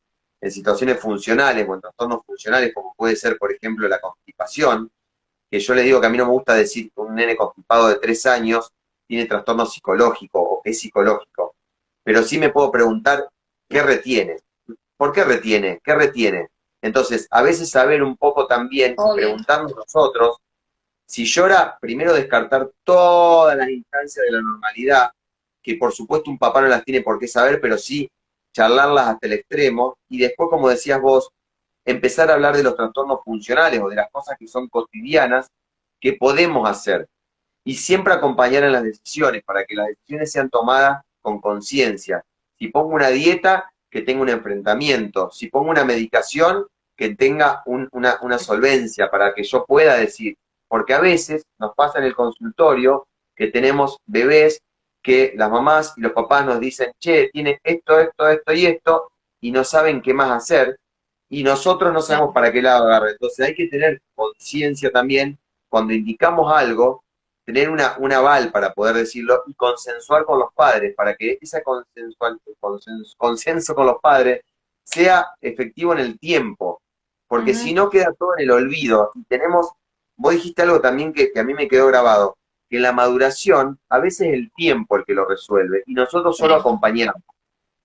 en situaciones funcionales o en trastornos funcionales, como puede ser, por ejemplo, la constipación, que yo les digo que a mí no me gusta decir que un nene constipado de 3 años tiene trastorno psicológico o que es psicológico, pero sí me puedo preguntar qué retiene. ¿Por qué retiene? ¿Qué retiene? Entonces, a veces saber un poco también y Obvio. preguntarnos nosotros, si llora, primero descartar todas las instancias de la normalidad, que por supuesto un papá no las tiene por qué saber, pero sí charlarlas hasta el extremo, y después, como decías vos, empezar a hablar de los trastornos funcionales o de las cosas que son cotidianas que podemos hacer. Y siempre acompañar en las decisiones, para que las decisiones sean tomadas con conciencia. Si pongo una dieta, que tenga un enfrentamiento. Si pongo una medicación, que tenga una solvencia, para que yo pueda decir. Porque a veces nos pasa en el consultorio que tenemos bebés que las mamás y los papás nos dicen, che, tiene esto, esto, esto y esto, y no saben qué más hacer, y nosotros no sabemos Claro. para qué lado agarrar. Entonces hay que tener conciencia también cuando indicamos algo, tener un aval para poder decirlo y consensuar con los padres, para que ese consenso con los padres sea efectivo en el tiempo, porque Ujú. si no queda todo en el olvido. Y tenemos, vos dijiste algo también que a mí me quedó grabado, que la maduración a veces es el tiempo el que lo resuelve y nosotros solo Sí, acompañamos.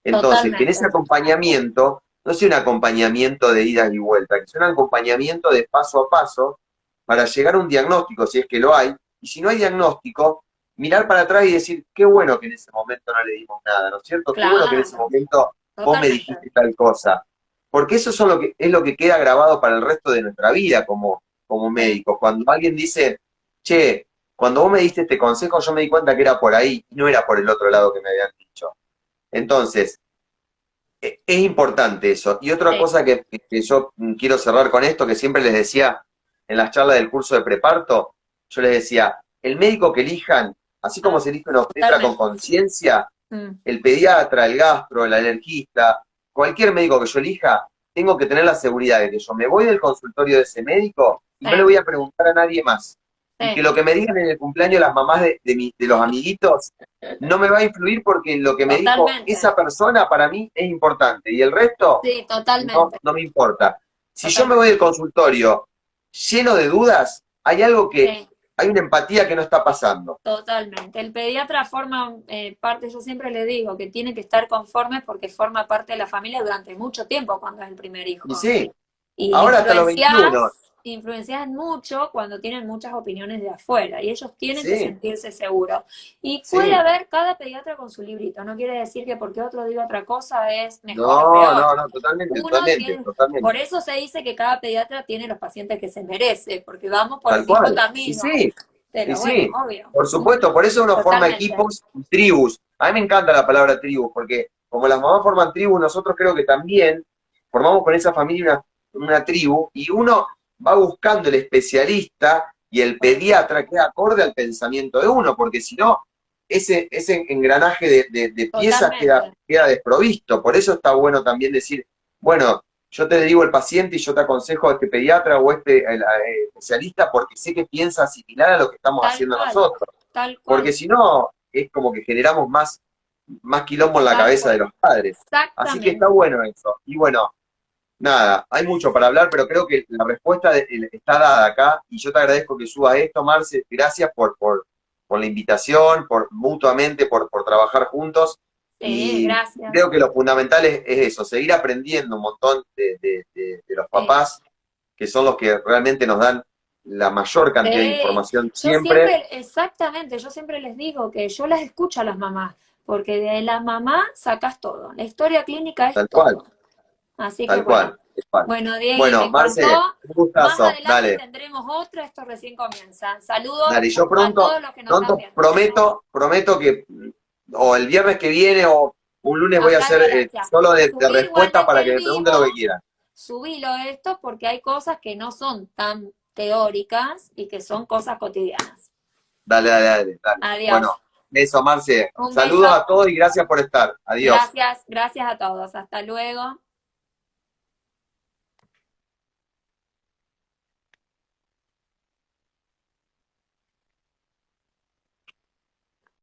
Entonces, que en ese totalmente. acompañamiento no sea un acompañamiento de idas y vueltas, que sea un acompañamiento de paso a paso para llegar a un diagnóstico, si es que lo hay, y si no hay diagnóstico, mirar para atrás y decir, qué bueno que en ese momento no le dimos nada, ¿no es cierto? Qué bueno que en ese Claro, momento vos me totalmente. dijiste tal cosa. Porque eso es lo que queda grabado para el resto de nuestra vida como Sí, médicos. Cuando alguien dice, che, cuando vos me diste este consejo, yo me di cuenta que era por ahí, y no era por el otro lado que me habían dicho. Entonces, es importante eso. Y otra sí. cosa que yo quiero cerrar con esto, que siempre les decía en las charlas del curso de preparto, yo les decía, el médico que elijan, así como Ah, se elige una obstetra con totalmente. conciencia, Mm, el pediatra, el gastro, el alergista, cualquier médico que yo elija, tengo que tener la seguridad de que yo me voy del consultorio de ese médico y no le sí, voy a preguntar a nadie más. Y que sí. lo que me digan en el cumpleaños las mamás de los amiguitos no me va a influir, porque lo que me dijo Totalmente. esa persona para mí es importante y el resto Sí, no, totalmente. no me importa. Si yo me voy del Totalmente. consultorio lleno de dudas, hay algo que, Sí. hay una empatía que no está pasando. Totalmente. El pediatra forma parte, yo siempre le digo que tiene que estar conforme porque forma parte de la familia durante mucho tiempo cuando es el primer Y hijo. sí, Y ahora hasta los 21, influencias mucho cuando tienen muchas opiniones de afuera y ellos tienen que sí, sentirse seguros. Y puede sí. haber cada pediatra con su librito, no quiere decir que porque otro diga otra cosa es mejor o No, peor. no, no, totalmente, Uno totalmente, tiene, por totalmente. eso se dice que cada pediatra tiene los pacientes que se merece, porque vamos por el Tal mismo cual. camino. Y Y bueno, sí, obvio. por supuesto, por eso uno forma Totalmente. equipos y tribus. A mí me encanta la palabra tribus, porque como las mamás forman tribus, nosotros creo que también formamos con esa familia una tribu, y uno va buscando el especialista y el pediatra que es acorde al pensamiento de uno, porque si no, ese engranaje de piezas Totalmente. queda desprovisto. Por eso está bueno también decir, bueno, yo te digo el paciente y yo te aconsejo a este pediatra o a este especialista porque sé que piensa similar a lo que estamos Tal haciendo cual. nosotros. Tal Porque cual. si no, es como que generamos más quilombo en la Tal cabeza de cual. los padres. Así que está Exactamente. bueno eso. Y bueno, nada, hay mucho para hablar, pero creo que la respuesta está dada acá, y yo te agradezco que subas esto, Marce. Gracias por la invitación, por mutuamente, por trabajar juntos. Sí, Y gracias. creo que lo fundamental es eso, seguir aprendiendo un montón de los Sí. papás, que son los que realmente nos dan la mayor cantidad de Sí. información Yo siempre. siempre, exactamente, yo siempre les digo que yo las escucho a las mamás, porque de la mamá sacas todo. La historia clínica es Tal cual, todo. Así que tal bueno. cual, tal cual. Bueno, Diego, me Bueno, encantó. Marce, un Más gustazo, adelante dale. tendremos otra, esto recién comienza. Saludos Dale, yo a pronto, todos los que nos están pronto viendo. prometo que o el viernes que viene o un lunes voy a Hacer hacer violencia. solo de Subí respuesta igualmente para que el me pregunten vivo, lo que quieran. subilo esto porque hay cosas que no son tan teóricas y que son cosas cotidianas. Dale, dale, dale, dale. Adiós. Bueno, eso, Marce. Un beso. Saludos a todos y gracias por estar. Adiós. Gracias, gracias a todos. Hasta luego.